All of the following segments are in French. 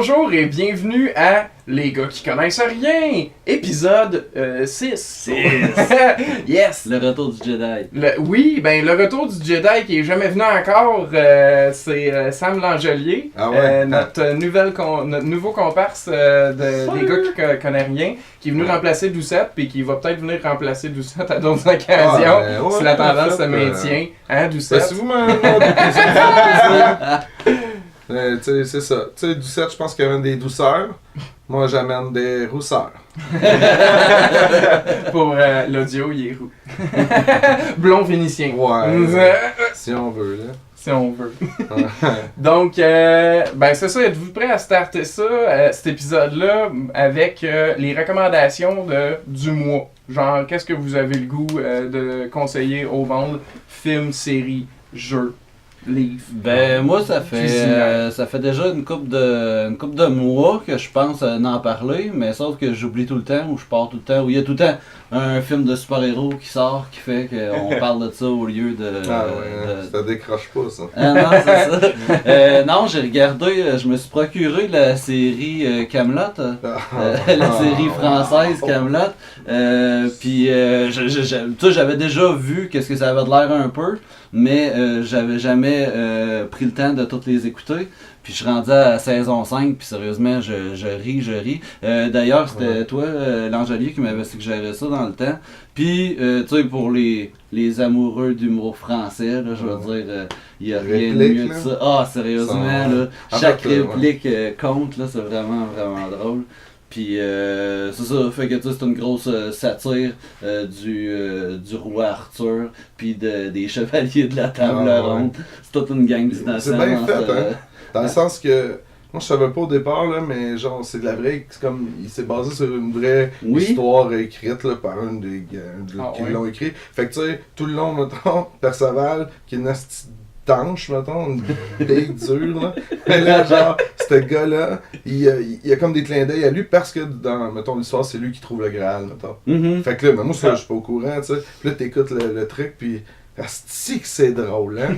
Bonjour et bienvenue à Les gars qui connaissent rien, épisode 6. Yes! Le retour du Jedi. Le retour du Jedi qui est jamais venu encore, c'est Sam Langelier, notre nouveau comparse des gars qui connaissent rien, qui est venu remplacer Doucette, puis qui va peut-être venir remplacer Doucette à d'autres occasions, si la tendance se maintient. Hein, Doucette? C'est souvent c'est ça. Tu sais, Doucette, je pense qu'il amène des douceurs. Moi, j'amène des rousseurs. Pour l'audio, il est roux. Blond vénitien. Ouais. Si on veut, là. Si on veut. Donc, c'est ça. Êtes-vous prêts à starter ça, cet épisode-là, avec les recommandations du mois? Genre, qu'est-ce que vous avez le goût de conseiller au monde? Films, séries, jeux, livres. Ben, moi, ça fait déjà une couple de mois que je pense en parler, mais sauf que j'oublie tout le temps, ou je pars tout le temps, ou il y a tout le temps un film de super-héros qui sort, qui fait qu'on parle de ça au lieu de... ça décroche pas, ça. Non, c'est ça. Non, j'ai regardé, je me suis procuré la série Kaamelott, la série française Kaamelott, puis j'avais déjà vu qu'est-ce que ça avait de l'air un peu, mais j'avais jamais pris le temps de toutes les écouter. Puis je suis rendu à saison 5, puis sérieusement, je ris. D'ailleurs, c'était toi, Langelier, qui m'avait suggéré ça dans le temps. Puis, tu sais, pour les amoureux d'humour français, là, je veux dire, il n'y a rien de mieux que ça. Ah, sérieusement, là, chaque réplique compte, là, c'est vraiment, vraiment drôle. Puis c'est ça, fait que tu sais, c'est une grosse satire du roi Arthur, puis des chevaliers de la table ronde. C'est toute une gang d'innocents. C'est bien fait, hein? Dans le sens que, moi je savais pas au départ, là, mais genre c'est de la vraie, c'est comme, il s'est basé sur une vraie histoire écrite là, par un des gars qui l'ont écrit. Fait que tu sais, tout le long, mettons, Perceval, qui est une tanche, mettons, une bille dure, là. Mais là, genre, ce gars-là, il y a comme des clins d'œil à lui parce que dans, mettons, l'histoire, c'est lui qui trouve le Graal, mettons. Fait que là, moi, je suis pas au courant, tu sais. Puis là, t'écoutes le truc, puis asti que c'est drôle, hein?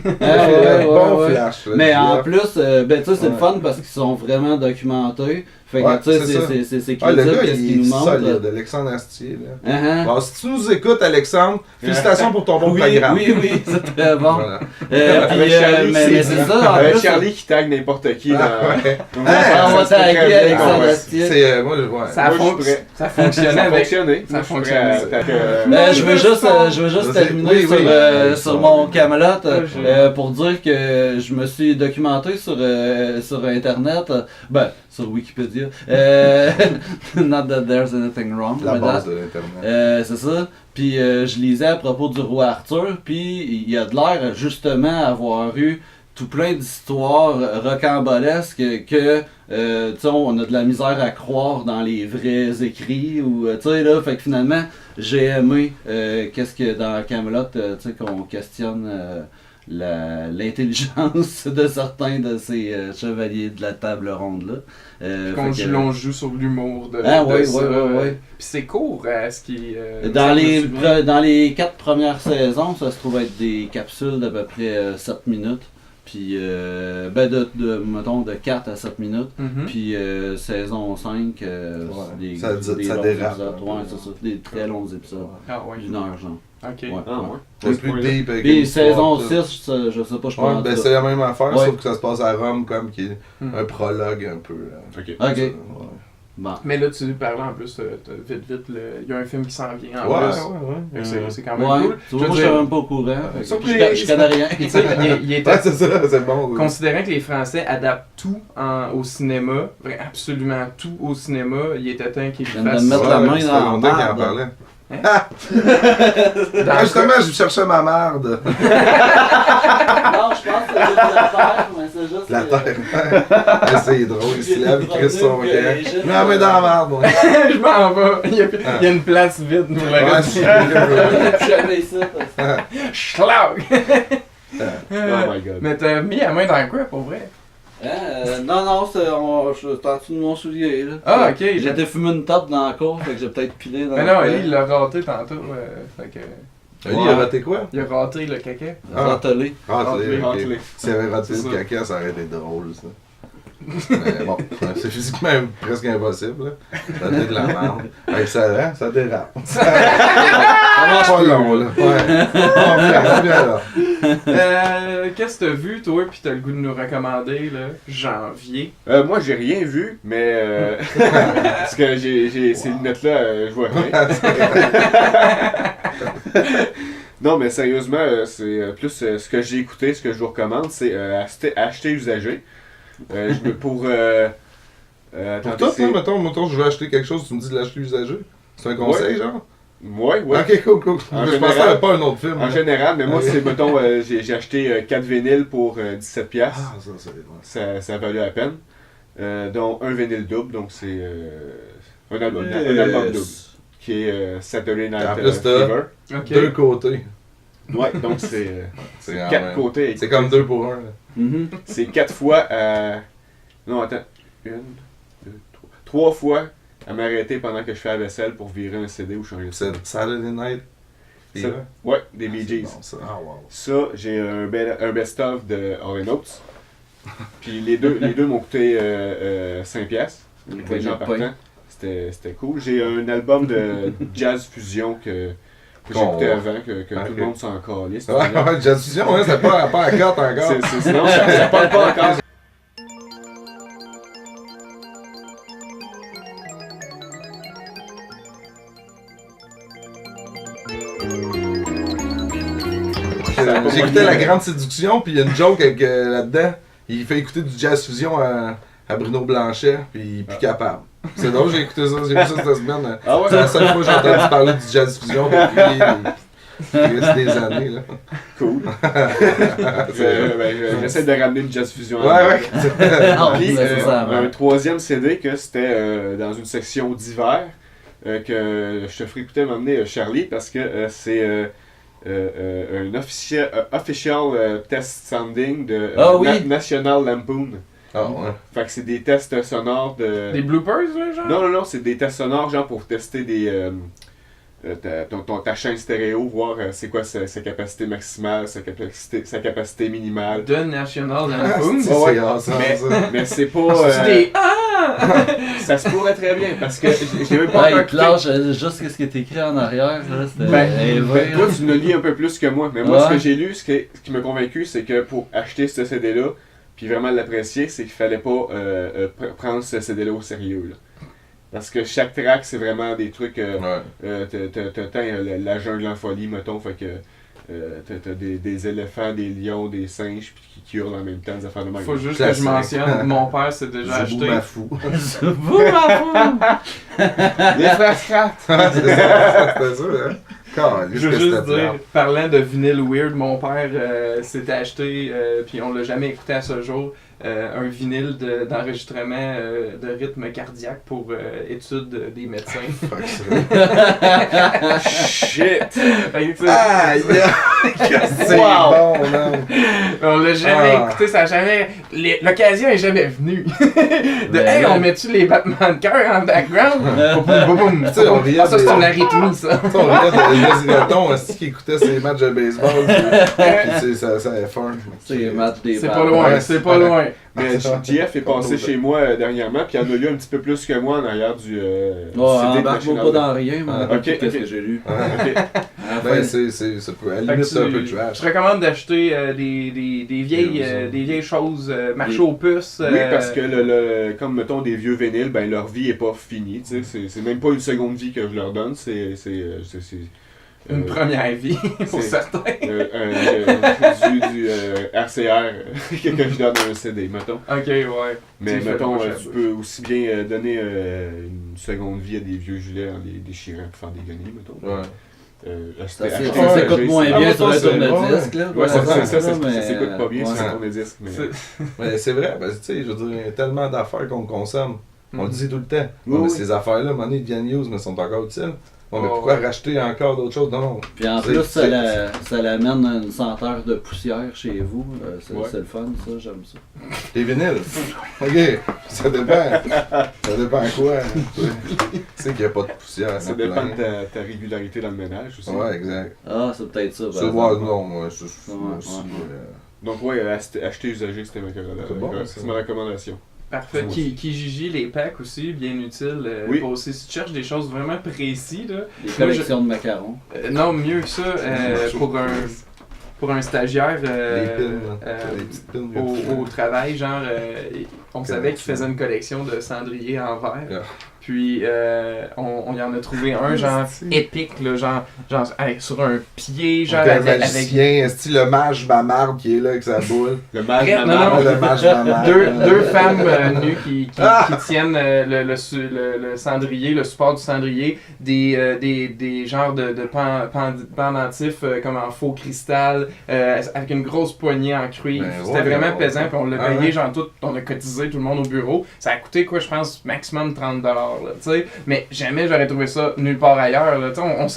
Bon flash. Là, mais en plus, ben tu sais, c'est le fun parce qu'ils sont vraiment documentés. Fait que tu sais, c'est crédible qu'est-ce qu'ils nous montrent. Solide, Alexandre Astier, là. Alors, si tu nous écoutes, Alexandre, félicitations pour ton bon programme. Oui, c'est très bon. Voilà. Mais c'est ça, en plus. Charlie qui tag n'importe qui. On va taguer Alexandre Astier. Ça fonctionnait avec... Ça fonctionnait. Je veux juste terminer sur mon Kaamelott pour dire que je me suis documenté sur Internet, sur Wikipédia. Not that there's anything wrong. La base de l'Internet. C'est ça. Puis je lisais à propos du roi Arthur, puis il y a de l'air justement avoir eu tout plein d'histoires rocambolesques que tu sais, on a de la misère à croire dans les vrais écrits ou tu sais là, fait que finalement j'ai aimé qu'est-ce que dans Kaamelott, tu sais, qu'on questionne l'intelligence de certains de ces chevaliers de la table ronde là. On joue sur l'humour de oui. Puis c'est court ce qui dans les 4 premières saisons, ça se trouve être des capsules d'à peu près 7 minutes. Puis, mettons, de 4 à 7 minutes. Puis, saison 5, des ça longs dérape. épisodes. Ouais, c'est ça. Des très longs épisodes. D'une heure, genre. Ok. C'est plus deep avec puis, une saison histoire, 6, je sais pas, je pense. Ouais, c'est la même affaire, sauf que ça se passe à Rome, comme qui est un prologue un peu. Ok. Bon. Mais là, tu parlais en plus, vite, il y a un film qui s'en vient en plus. C'est quand même cool. Moi, je suis même pas au courant. Je connais rien. Il était c'est ça, c'est bon. Considérant que les Français adaptent tout au cinéma, absolument tout au cinéma, il était temps qu'ils fassent mettre ça. la main dans longtemps qu'il en parlait. Justement, je cherchais ma marde. Non, je pense que c'est juste la terre, mais c'est juste... La terre. C'est drôle, il se lève, il crisse son camp. Je mets la main dans la marde, moi. Je m'en vais. Il y a une place vide pour le reste. Jamais ça. Schlag! Oh my god. Mais t'as mis la main dans quoi, pour vrai? Non, c'est en dessous de mon soulier. Là. Ah, ok. J'étais fumé une top dans la cour, fait que j'ai peut-être pilé dans mais non, lui, il l'a raté tantôt. Fait que... Lui, il a raté quoi? Il a raté le caca. Râtelé. Raté. Râtelé. S'il avait raté le caca, ça aurait été drôle, ça. Mais bon, c'est physiquement presque impossible. Là. Ça donne de la merde. Ça dérape. Ça marche pas long, là. Ouais. On vient là. Qu'est-ce que t'as vu, toi, pis t'as le goût de nous recommander, là? Janvier. Moi, j'ai rien vu, mais parce que j'ai ces lunettes-là, je vois rien. Non, mais sérieusement, c'est plus ce que j'ai écouté, ce que je vous recommande, c'est acheter usagé. Pour toi, mettons, je veux acheter quelque chose, tu me dis de l'acheter usagé? C'est un conseil, genre? Ouais. Ok, cool. Je pensais qu'il n'y avait pas un autre film. En général, mais moi, c'est, mettons, j'ai acheté 4 vinyles pour 17$. Ah, ça a valu la peine. Dont un vinyle double, donc c'est un album double. Qui est Saturday Night Fever. Okay. 2 côtés. Ouais, donc c'est 4 côtés. C'est comme 2 pour 1. C'est 4 fois non, attends. 1, 2, 3 fois à m'arrêter pendant que je fais la vaisselle pour virer un CD ou changer de CD. C'est Saturday Night Fever? Ouais, des Bee Gees. Bon, ça. Ah, wow. Ça, j'ai un best-of de Hall & Oates. Puis les deux m'ont coûté 5$. C'était cool. J'ai un album de jazz fusion que j'écoutais avant, que tout le monde s'en calait. Ouais, jazz fusion, hein, c'est pas à carte encore. Sinon, ça parle pas encore. J'écoutais La Grande Séduction, puis il y a une joke avec, là-dedans. Il fait écouter du jazz fusion à Bruno Blanchet, puis il est plus capable. C'est drôle, j'ai écouté ça cette semaine. Ah ouais? C'est la seule fois que j'ai entendu parler du jazz fusion depuis des années. Là. Cool. J'essaie de ramener le jazz fusion. Ouais. Puis, un troisième CD que c'était dans une section d'hiver que je te ferai écouter m'emmener Charlie parce que c'est un official test sounding de National Lampoon. Ah ouais. Fait que c'est des tests sonores de... Des bloopers, là, genre? Non, c'est des tests sonores, genre pour tester ta chaîne stéréo, voir c'est quoi sa capacité maximale, sa capacité minimale. De National Lampoon? Mais c'est pas... ça se pourrait très bien, parce que j'ai même pas encore écouté. Juste ce qui est écrit en arrière, toi, tu le lis un peu plus que moi, mais moi, ce que j'ai lu, ce qui m'a convaincu, c'est que pour acheter ce CD-là, puis vraiment l'apprécier, c'est qu'il fallait pas prendre ce CD-là au sérieux. Là. Parce que chaque track, c'est vraiment des trucs... t'as la jungle en folie, mettons, fait que t'as des éléphants, des lions, des singes qui hurlent en même temps, des affaires de même. Faut juste que je mentionne, mon père s'est déjà acheté... Boumafou. Boumafou! Les frères Scrat! C'était ça, hein? Je veux juste dire, parlant de vinyle weird, mon père s'était acheté, puis on l'a jamais écouté à ce jour, un vinyle d'enregistrement de rythme cardiaque pour études des médecins. Shit! Aïe! C'est bon, non? On l'a jamais écouté, ça a jamais... L'occasion est jamais venue. Hey, on met-tu les battements de cœur en background? Ça, c'est une arythmie, ça. On regarde le Gaziraton, c'est qui écoutait ses matchs de baseball, puis ça est fun. C'est pas loin. Mais JF est passé chez moi dernièrement, puis il y en a eu un petit peu plus que moi en arrière du CD de National. Pas dans rien, mais qu'est-ce que j'ai lu. Ben, à la limite, c'est un peu trash. Je recommande d'acheter des vieilles choses, marché aux puces. Oui, parce que comme mettons des vieux vinyles, ben leur vie est pas finie, tu sais, c'est même pas une seconde vie que je leur donne, c'est une première vie, pour certains. Du RCR que je donne un CD, mettons. Ok, ouais. Mais mettons, tu peux aussi bien donner une seconde vie à des vieux gilets en les déchirant pour faire des guenilles, mettons. Ouais. Ça s'écoute moins bien sur le tourne-disque, là. Ouais, ça s'écoute pas bien sur le tourne-disque. Mais c'est vrai, parce que tu sais, je veux dire, il y a tellement d'affaires qu'on consomme. On le dit tout le temps. Mais ces affaires-là, à un moment donné, deviennent news, mais sont encore utiles. Bon, mais pourquoi racheter encore d'autres choses? Non. Puis en plus, ça l'amène une senteur de poussière chez vous. C'est le fun, ça, j'aime ça. Les vinyles? Ok, ça dépend. Ça dépend à quoi. Tu sais qu'il n'y a pas de poussière. Ça dépend de ta régularité dans le ménage aussi. Ouais, exact. Ah, c'est peut-être ça. C'est voir, non, donc, ouais, acheter usagé, c'était ma recommandation. Parfait. Kijiji, les packs aussi, bien utiles. Si tu cherches des choses vraiment précises. Des collections de macarons. Non, mieux que ça, pour un stagiaire au travail, genre, on savait qu'il faisait une collection de cendriers en verre. Puis on y en a trouvé un genre épique, là, genre sur un pied, genre avec le mage Mamarde qui est là avec sa boule. Le mage Mamarde. Deux femmes nues qui tiennent le cendrier, le support du cendrier, des genres de pendentifs comme en faux cristal, avec une grosse poignée en cuivre. C'était vraiment pesant, puis on l'a payé, genre on a cotisé tout le monde au bureau. Ça a coûté quoi, je pense, maximum $30. Là, mais jamais j'aurais trouvé ça nulle part ailleurs. Là,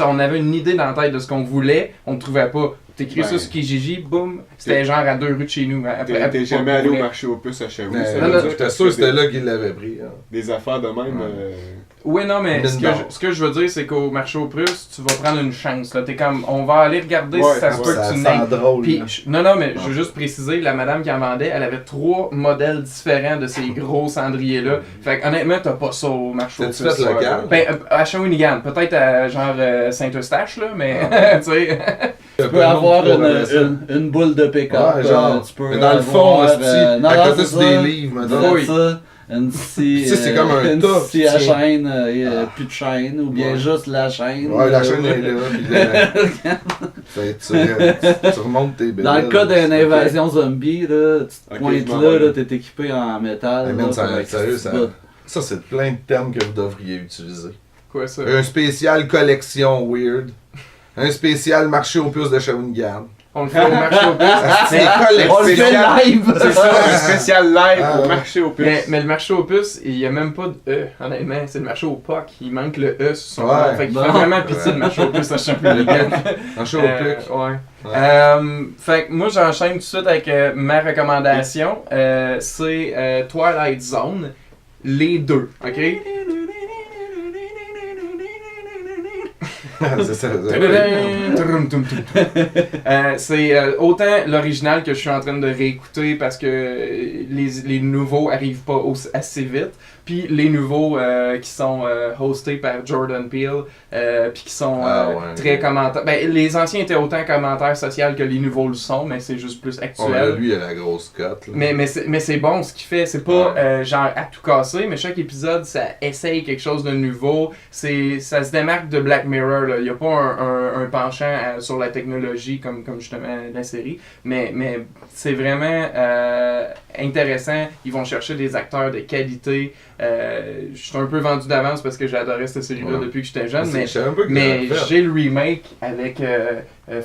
on avait une idée dans la tête de ce qu'on voulait, on ne trouvait pas. T'écris ça sur Kijiji, boum, c'était genre à 2 rues de chez nous. T'es jamais allé au marché aux puces à Chavou? J'étais sûr que c'était là qu'il l'avait pris. Des affaires de même. Oui, non, mais ce que je veux dire, c'est qu'au marché aux puces, tu vas prendre une chance. Là. T'es comme, on va aller regarder si ça se peut que tu n'aies. Drôle. Puis, non, mais je veux juste préciser, la madame qui en vendait, elle avait 3 modèles différents de ces gros cendriers-là. Fait que honnêtement, t'as pas ça au marché aux puces. T'as-tu fait local? Ben, à Shawinigan, peut-être à genre Saint-Eustache, là, mais tu sais. Tu peux avoir une boule de pick-up. Tu peux dans le fond, à côté c'est des livres, maintenant. Une scie c'est comme un top. À chaîne, plus de chaîne, ou bien juste la chaîne. Ouais, la chaîne est là. Tu remontes tes billes. Dans le cas d'une invasion zombie, là, tu te pointes là, t'es équipé en métal. Sérieux, ça c'est plein de termes que vous devriez utiliser. Quoi ça? Un spécial collection weird. Un spécial marché aux puces de Shawinigan. On le fait au marché aux puces. On le fait live! C'est ça, un spécial live au marché aux puces. Mais le marché aux puces, il n'y a même pas de E, honnêtement. C'est le marché aux POC. Il manque le E sur son nom. Fait qu'il fait vraiment pitié le marché aux puces à Shawinigan. Marché aux puces. Ouais. Fait que moi, j'enchaîne tout de suite avec ma recommandation. C'est Twilight Zone. Les deux, ok? C'est autant l'original que je suis en train de réécouter parce que les nouveaux arrivent pas assez vite, puis les nouveaux qui sont hostés par Jordan Peele, puis qui sont très commentaires. Ben, les anciens étaient autant commentaires sociaux que les nouveaux le sont, mais c'est juste plus actuel. Lui, il a la grosse cote. Mais c'est bon ce qu'il fait, c'est pas genre à tout casser, mais chaque épisode ça essaye quelque chose de nouveau. Ça se démarque de Black Mirror. Il n'y a pas un penchant sur la technologie comme justement la série, mais c'est vraiment intéressant. Ils vont chercher des acteurs de qualité. Je suis un peu vendu d'avance parce que j'ai adoré cette série-là depuis que j'étais jeune, mais j'ai le remake avec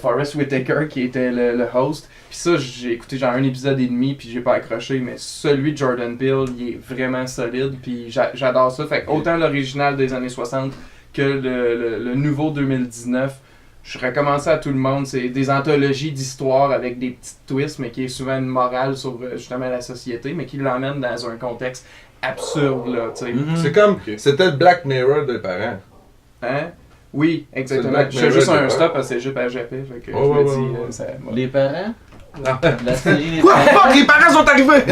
Forest Whitaker qui était le host. Puis ça, j'ai écouté genre un épisode et demi puis j'ai pas accroché, mais celui de Jordan Peele, il est vraiment solide puis j'adore ça. Fait que autant l'original des années 60 que le nouveau 2019, je recommande ça à tout le monde. C'est des anthologies d'histoire avec des petites twists, mais qui est souvent une morale sur justement la société, mais qui l'emmène dans un contexte absurde, là, tu sais. C'est comme, c'était le Black Mirror des parents. Hein? Oui, exactement. Je fais juste un stop parce que c'est juste à Japé, fait que je me dis, ça... Les parents? La série Quoi? Fuck, les parents sont arrivés!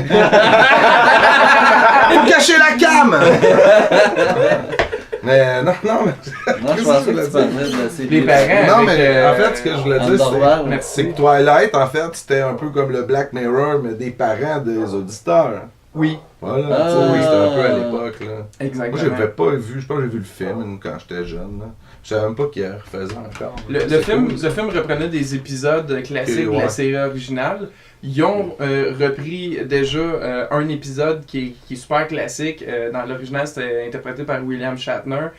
Pour cacher la cam! Mais non, je pensais que tu parlais de la série. Les parents. Non, mais en fait, ce que je voulais dire, c'est que Twilight, en fait, c'était un peu comme le Black Mirror, mais des parents des auditeurs. Oui. Voilà, c'était un peu à l'époque, là. Exactement. Moi, j'avais pas vu, je pense que j'ai vu le film quand j'étais jeune, là. Je savais même pas qu'il refaisait encore. Le film reprenait des épisodes classiques de la série originale. Ils ont repris déjà un épisode qui est super classique. Dans l'original, c'était interprété par William Shatner.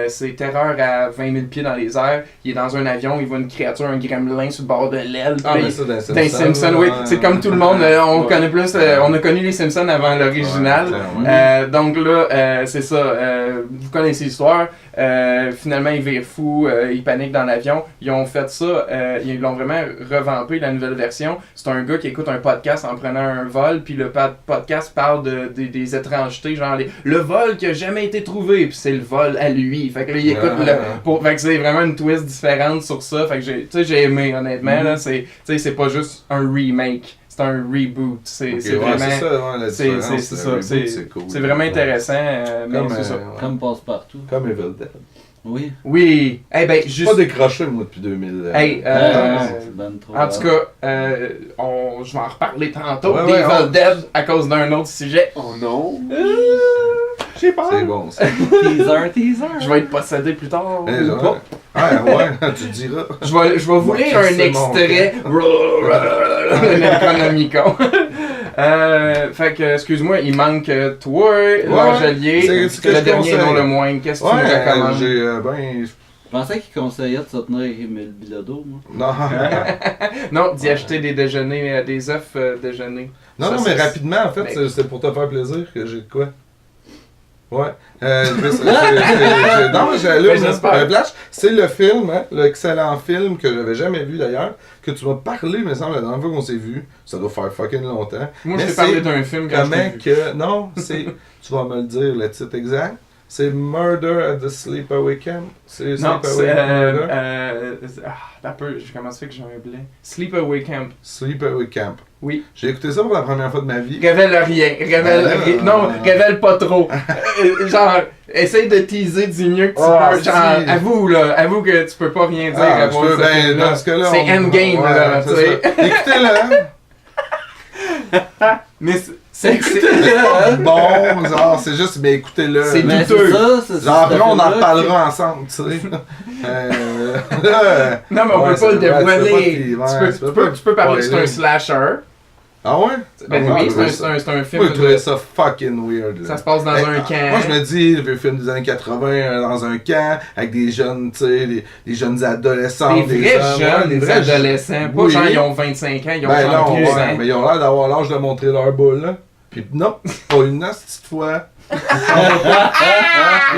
C'est Terreur à 20 000 pieds dans les airs. Il est dans un avion, il voit une créature, un gremlin sur le bord de l'aile. Mais ça, dans Simpsons, oui. C'est comme tout le monde. On a connu les Simpsons avant l'original. Donc là, c'est ça. Vous connaissez l'histoire. Finalement, il vire fou, il panique dans l'avion. Ils ont fait ça, ils l'ont vraiment revampé, la nouvelle version. C'est un gars qui écoute un podcast en prenant un vol, puis le podcast parle des étrangetés, genre le vol qui a jamais été trouvé, puis c'est le vol à lui. Fait que là, il écoute fait que c'est vraiment une twist différente sur ça. Fait que j'ai aimé, honnêtement. Là, c'est pas juste un remake. c'est un reboot. C'est vraiment. C'est ça, ouais, la différence. C'est ça. C'est cool. C'est vraiment intéressant. Mais c'est ça. Comme Passe-Partout. Comme Evil Dead. Oui. Oui. Eh ben, juste. Pas décroché, moi, depuis 2000. En tout cas, je vais en reparler tantôt des Evil Dead à cause d'un autre sujet. Oh non! J'ai peur. C'est bon, ça. Teaser. Je vais être possédé plus tard. Ouais, tu diras. Je vais vous lire un extrait. Necronomicon. Fait que, excuse-moi, il manque toi, l'Angelier, c'est le dernier non le moins. Qu'est-ce que tu me recommandes? Je pensais qu'il conseillait de se tenir avec Émile Bilodeau, moi. Non. Non, d'y acheter des déjeuners, des œufs déjeuners. Non, mais rapidement, en fait, c'est pour te faire plaisir que j'ai de quoi. Ouais. Non, mais j'allume. Flash, c'est le film, hein, l'excellent film que j'avais jamais vu d'ailleurs, que tu m'as parlé, me semble, la dernière fois qu'on s'est vu. Ça doit faire fucking longtemps. Moi, je t'ai parlé d'un film quand Non, c'est. Tu vas me le dire, le titre exact. C'est Murder at the Sleepaway Camp. C'est Sleepaway comment ça fait que j'ai un blé? Sleepaway Camp. Sleepaway Camp. Oui. J'ai écouté ça pour la première fois de ma vie. Révèle rien. Non, révèle pas trop. Genre, essaye de teaser du mieux que tu peux. Genre, avoue que tu peux pas rien dire. Dans ce cas-là, c'est endgame, là, tu sais. Écoutez-le. Mais c'est bon, genre, c'est juste, mais écoutez-le. C'est douteux. Genre, après, on en parlera ensemble, tu sais. Non, mais on peut pas le dévoiler. Tu peux parler que c'est un slasher. Ah ouais? Ben oui, c'est un film. Moi, je trouvais ça fucking weird. Ça se passe dans un camp. Moi, je me dis, le film des années 80, dans un camp, avec des jeunes, tu sais, des jeunes adolescents. Des vrais adolescents. Pas genre, ils ont 25 ans, ils ont genre 12 ans. Mais ils ont l'air d'avoir l'âge de montrer leur boule, là. Puis non, pas une petite fois. Puis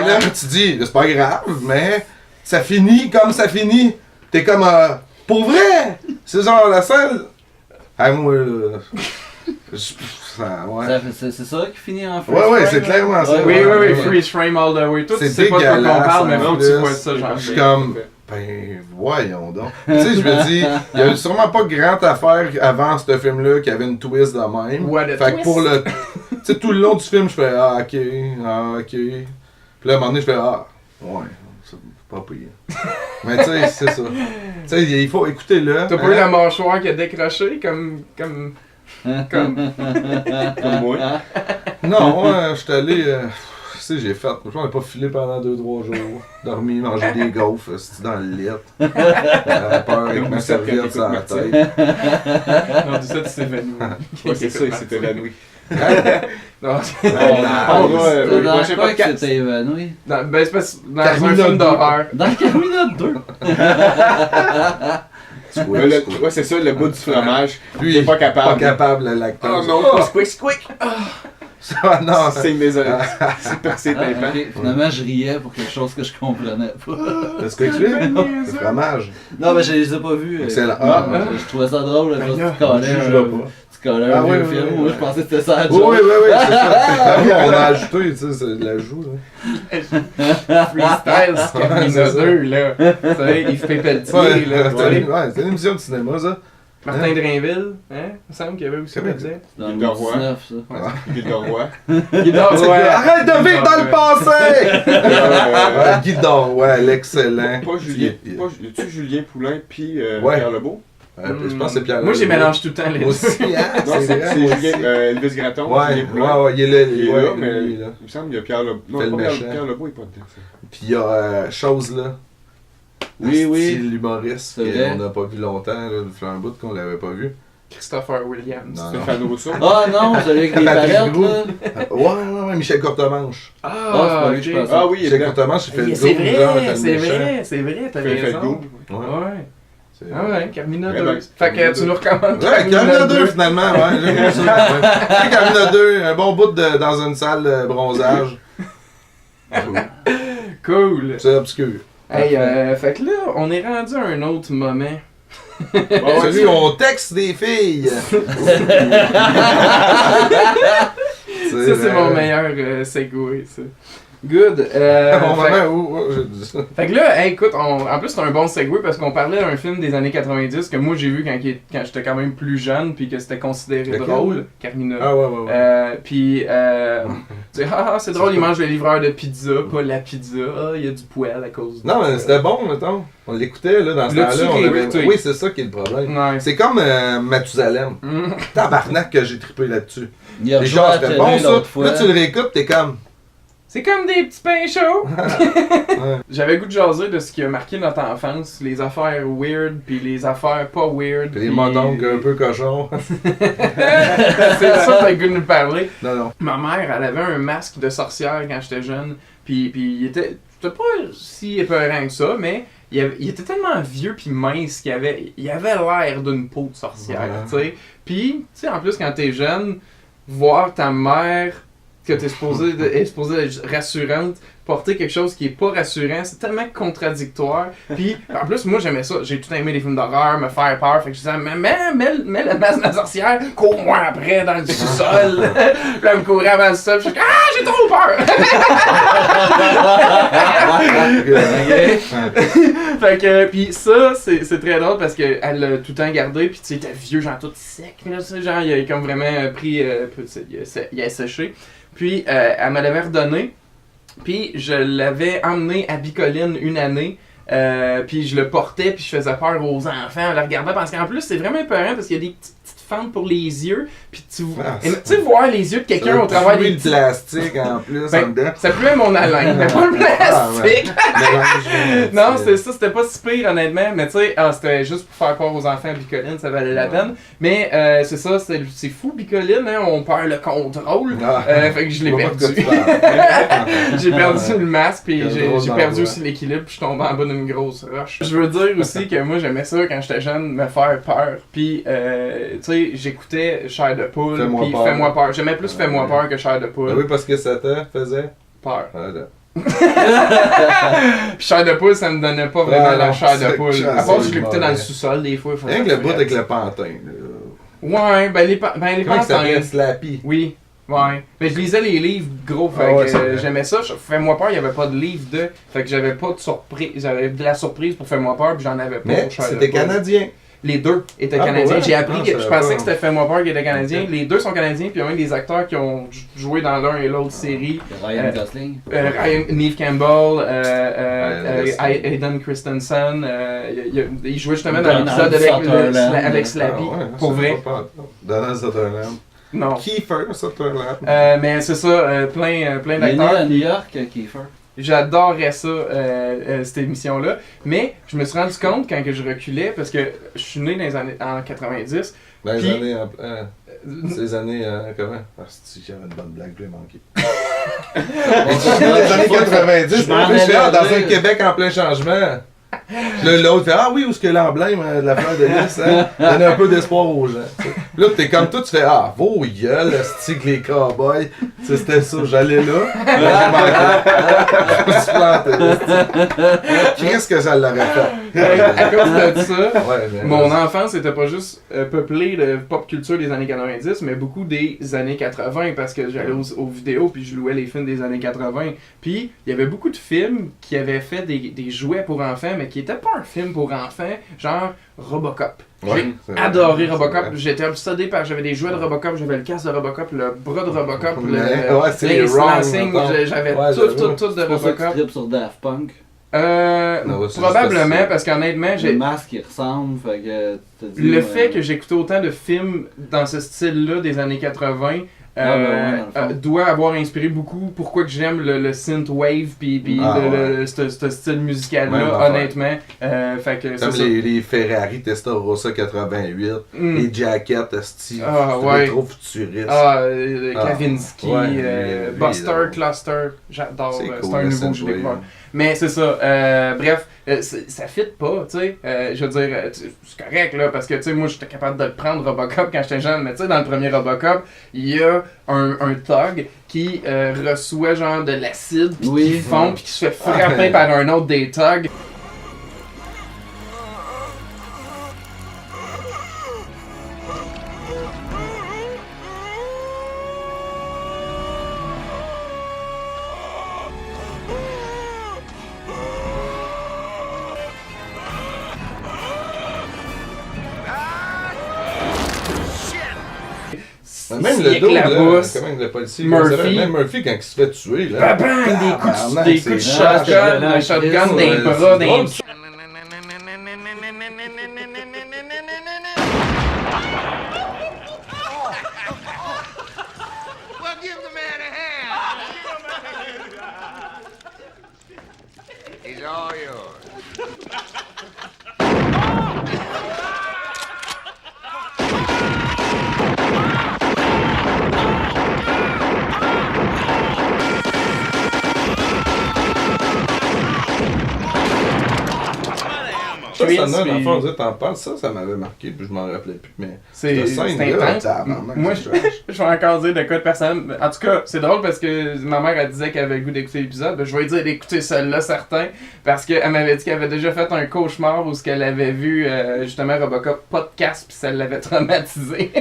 là, tu dis, c'est pas grave, mais ça finit comme ça finit. T'es comme, pour vrai! C'est genre la seule. Ah, moi, c'est ça qui finit en freeze frame? Ouais, frame, c'est clairement ça. Oui, freeze frame all the way. Toi, tu sais pas de quoi qu'on parle, mais non, tu vois ça, genre. Je suis comme, ben, voyons donc. Tu sais, je me dis, il y a sûrement pas grand affaire avant ce film-là qui avait une twist de même. Fait que pour le. Tu sais, tout le long du film, je fais, ok. Puis là, à un moment donné, je fais, ouais. Pas pire. Mais tu sais, c'est ça. Tu sais, il faut écouter là. T'as pas eu la mâchoire qui a décroché comme moi? Non, je suis allé. Tu sais, j'ai fait. Je n'ai pas filé pendant 2-3 jours. Dormi, mangé des gaufres, c'était dans le lit. J'avais peur avec ma serviette sur la tête. Non, ça, tu s'est évanoui. Ouais, c'est ça, il s'est évanoui. Non, le prochain podcast. C'était évanoui. Ben, c'est parce dans un film d'horreur. Dans Carmina 2. Ouais, c'est ça, le bout du fromage. Lui, il est pas capable. Pas capable, le lactose. Oh non, squick. Non, c'est mes oreilles. C'est percé tympan. Finalement, je riais pour quelque chose que je comprenais pas. Le squick, le fromage. Non, mais je les ai pas vus. Excellent. Je trouvais ça drôle, parce que tu collais un vieux film. Moi, je pensais que c'était ça. Oui, c'est ça. On a ajouté, tu sais, c'est de l'ajout. Freestyle, c'est Carmina 2, là. Tu sais, Yves Pépeltier, là. C'est une émission de cinéma, ça. Martin Drainville, hein? Il me semble qu'il y avait aussi comme ça. Dans le 19, ça. Guy Leroy. Arrête de vivre dans le passé! Guy Leroy, l'excellent. Pas Julien. Tu Julien Poulain puis Pierre Lebeau? Je pense que c'est Pierre. Moi, j'ai mélange tout le temps les deux. Aussi, hein? Non, c'est Julien, Elvis Gratton. Ouais, il est là. Mais il me semble qu'il y a Pierre Lebeau. Non, Pierre Lebeau, il est pas dedans. Puis il y a Chose là. Oui. L'humoriste qu'on n'a pas vu longtemps, là, fait un bout qu'on l'avait pas vu. Christopher Williams. Stéphane Rousseau. Ah non, celui avec les palettes, là. Ouais, Michel Courtemanche. Ah oui, Michel Courtemanche, il fait le c'est vrai, t'as raison. Ouais. Ah ouais, Carmina 2. Fait que tu nous recommandes Carmina 2 finalement, ouais. J'aime ça. Carmina 2, un bon bout dans une salle de bronzage. Cool. C'est obscur. Hey, fait que là, on est rendu à un autre moment. Celui où on texte des filles. Ça, c'est mon meilleur segway, ça. Good. J'ai dit ça. Fait que là, hey, écoute, en plus c'est un bon segue parce qu'on parlait d'un film des années 90 que moi j'ai vu quand j'étais quand même plus jeune puis que c'était considéré drôle, Carmina. Ah ouais. Puis, tu sais, c'est drôle, il mange le livreur de pizza, pas la pizza. Il y a du poêle à cause de... Non, mais c'était bon, mettons. On l'écoutait là, dans ce temps-là. Oui, c'est ça qui est le problème. Ouais. C'est comme Mathusalem. Tabarnak que j'ai trippé là-dessus. Il a Les gens, c'était bon ça. fois. Là, tu le réécoutes, t'es comme... C'est comme des petits pains chauds! Ouais. J'avais le goût de jaser de ce qui a marqué notre enfance, les affaires weird puis les affaires pas weird. Puis les mononcles un peu cochons. C'est ça que t'as le goût de nous parler. Non. Ma mère, elle avait un masque de sorcière quand j'étais jeune, puis il était pas si épeurant que ça, mais il était tellement vieux puis mince qu'il avait l'air d'une peau de sorcière, tu sais. Puis, tu sais, en plus, quand t'es jeune, voir ta mère, que t'es supposée être rassurante, porter quelque chose qui est pas rassurant, c'est tellement contradictoire. Puis, en plus, moi, j'aimais ça. J'ai tout aimé les films d'horreur, me faire peur. Fait que je disais, mets le masque de la sorcière, cours-moi après dans le sous-sol. Puis là, elle me courait avant le sol. Puis je suis j'ai trop peur! Fait que, puis ça, c'est très drôle parce qu'elle l'a tout le temps gardé. Puis tu sais, il était vieux, genre tout sec. Là, genre, il a comme vraiment pris. Il a séché. Puis, elle me l'avait redonné. Puis, je l'avais emmené à Bicoline une année. Puis, je le portais, puis je faisais peur aux enfants en le regardant. Parce qu'en plus, c'est vraiment épeurant parce qu'il y a des petites fentes pour les yeux. Puis, tu sais, voir les yeux de quelqu'un au travers des le plastique en plus en dedans. Ça puait mon haleine, mais pas le plastique. Non, c'était ça, c'était pas si pire honnêtement. Mais tu sais, c'était juste pour faire peur aux enfants à Bicoline, ça valait la peine. Mais c'est ça, c'est fou Bicoline, hein, on perd le contrôle. Fait que je l'ai perdu. J'ai perdu le masque, puis j'ai perdu aussi l'équilibre, puis je suis tombé en bas d'une grosse roche. Je veux dire aussi que moi j'aimais ça quand j'étais jeune, me faire peur. Puis tu sais, j'écoutais Chair de poule, puis Fais-moi peur. J'aimais plus Fais-moi peur que Chair de poule. Oui, parce que ça te faisait peur. Voilà. Puis Chair de poule, ça me donnait pas vraiment la chair de poule. À part si je l'écoutais dans le sous-sol, des fois. Rien que le bout avec le pantin. Ouais, ben les pantins. Comment ça s'appelle, Slappy? Oui. Ouais. Mais je lisais les livres gros, fait que j'aimais ça. Fais-moi peur, il n'y avait pas de livre de. Fait que j'avais pas de surprise. J'avais de la surprise pour Fais-moi peur, puis j'en avais pas pour Chair de poule. C'était canadien. Les deux étaient canadiens. Ouais? J'ai appris que je pensais pas. que c'était Fais-moi peur qui était canadien. Les deux sont canadiens, puis il y a même des acteurs qui ont joué dans l'un et l'autre série. Ryan Gosling. Neve Campbell, Hayden Christensen. Il jouait justement dans l'épisode avec Slappy. Pour vrai. Donald Sutherland. Non. Kiefer Sutherland. Mais c'est ça, plein Il est né d'acteurs. à New York, Kiefer. J'adorais ça, cette émission-là. Mais je me suis rendu compte quand que je reculais, parce que je suis né dans les années en 90. Dans les puis, années. Ces années. Comment? Ah, si j'avais une bonne blague, je l'ai manqué. Les années 90, dans un Québec en plein changement. Là, l'autre fait oui, où est-ce que l'emblème de la fleur de lys, hein? Donne un peu d'espoir aux gens. T'sais. Là, t'es comme toi, tu fais vos gueules, stick les cowboys. C'était ça, j'allais là. Je me suis planté. Qu'est-ce que ça l'aurait fait? À cause de ça, ouais, mon enfance était pas juste peuplée de pop culture des années 90, mais beaucoup des années 80 parce que j'allais aux vidéos puis je louais les films des années 80. Puis il y avait beaucoup de films qui avaient fait des jouets pour enfants, mais qui n'étaient pas un film pour enfants, genre Robocop. J'ai adoré Robocop, j'étais obsédé par, j'avais des jouets de Robocop, j'avais le casque de Robocop, le bras de Robocop, les lancing, j'avais tout de Robocop. Tu tripes sur Daft Punk? Probablement, parce qu'honnêtement, j'ai le masque qui ressemble, fait que t'as dit, le fait que j'écoutais autant de films dans ce style-là des années 80 doit avoir inspiré beaucoup pourquoi que j'aime le synthwave puis ce style musical-là, honnêtement. Fait que comme les Ferrari Testarossa 88, les jackets Steve, trop futuristes. Kavinsky, Buster Cluster, j'adore, c'est un nouveau que j'ai découvert. Mais c'est ça, bref, ça fit pas, tu sais, je veux dire, c'est correct là, parce que tu sais, moi j'étais capable de le prendre Robocop quand j'étais jeune, mais tu sais, dans le premier Robocop, il y a un thug qui reçoit genre de l'acide, puis qui fond, puis qui se fait frapper par un autre des thugs. Même le dos, là, comment le policier, même Murphy, quand il se fait tuer, là. Des coups de shotgun dans les bras, dans les... He's all yours. Ça, dans le fond, t'en parles, ça m'avait marqué, puis je m'en rappelais plus, mais c'est intense. Moi, je vais encore dire de quoi de personnel. En tout cas, c'est drôle parce que ma mère, elle disait qu'elle avait le goût d'écouter l'épisode. Ben, je vais lui dire d'écouter celui-là, certain, parce qu'elle m'avait dit qu'elle avait déjà fait un cauchemar où elle avait vu, justement, Robocop podcast, puis ça l'avait traumatisé.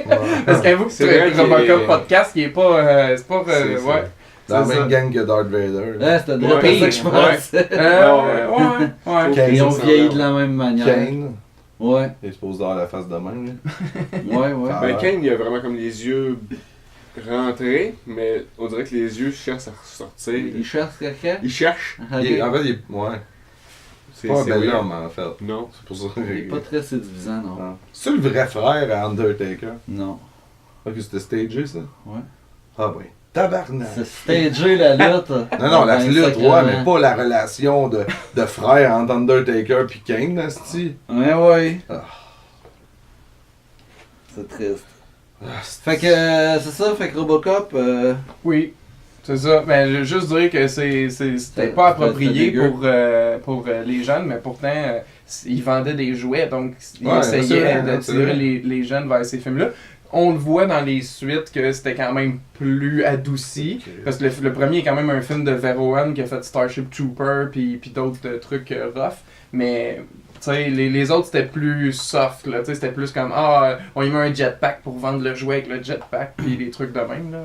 Parce qu'avoue que Robocop podcast, il est pas... c'est pas... ouais. Dans la même gang que Darth Vader. C'était déjà ça que je pensais. Ouais. Ils ont vieilli de la même manière. Kane. Ouais. Il est supposé avoir la face de même. Ouais. Ben Kane, il a vraiment comme les yeux rentrés, mais on dirait que les yeux cherchent à ressortir. Il cherche quelqu'un? Il cherche. Okay. En fait, ouais. C'est pas un bel homme, en fait. Non. C'est pour ça. Il est pas très séduisant, non. C'est le vrai frère à Undertaker? Non. Ok, c'était stagé, ça? Ouais. Ah oui. Tabarnak! C'est stagé la lutte. Non, la lutte, ouais, mais pas la relation de frère entre Undertaker pis Kane, nasty. Ouais. Ah. C'est triste. Fait que, c'est ça, fait que Robocop... Oui, c'est ça. Mais je veux juste dire que c'était pas approprié pour les jeunes, mais pourtant, ils vendaient des jouets, donc ils essayaient d'attirer les jeunes vers ces films-là. On le voit dans les suites que c'était quand même plus adouci. Okay. Parce que le premier est quand même un film de Verhoeven qui a fait Starship Trooper puis d'autres trucs rough. Mais les autres c'était plus soft. Là, c'était plus comme on y met un jetpack pour vendre le jouet avec le jetpack puis des trucs de même. Là.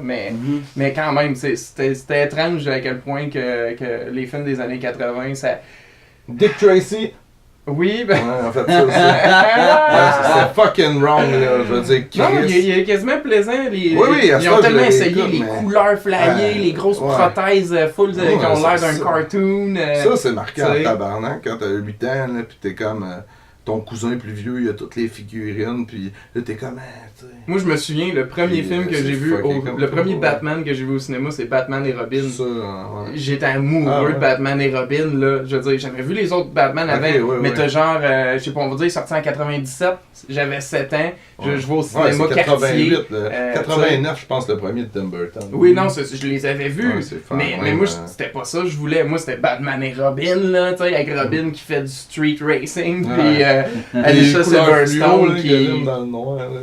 Mais quand même, c'était étrange à quel point que les films des années 80, ça... Dick Tracy! Oui, ben... Ouais, en fait, ça aussi. C'était fucking wrong, là. Je veux dire, Chris. Non, il est quasiment plaisant. Ils ont tellement essayé les couleurs flyées, les grosses prothèses full qui ont l'air d'un cartoon. Ça, c'est marqué en tabarnak quand t'as 8 ans, là, pis t'es comme... ton cousin plus vieux, il a toutes les figurines, puis là, t'es comme... tu sais. Moi, je me souviens, le premier film que j'ai vu, le premier Batman que j'ai vu au cinéma, c'est Batman et Robin. Ça, ouais. J'étais amoureux de Batman et Robin, là. Je veux dire, j'avais vu les autres Batman avant, mais t'as genre, je sais pas, on va dire, sorti en 97, j'avais 7 ans, je vais au cinéma Cartier. 89, je pense, le premier de Tim Burton. Oui, non, je les avais vus, mais moi, c'était pas ça que je voulais. Moi, c'était Batman et Robin, là, tu sais, avec Robin qui fait du street racing, puis Alicia Silverstone qui... dans le noir, là,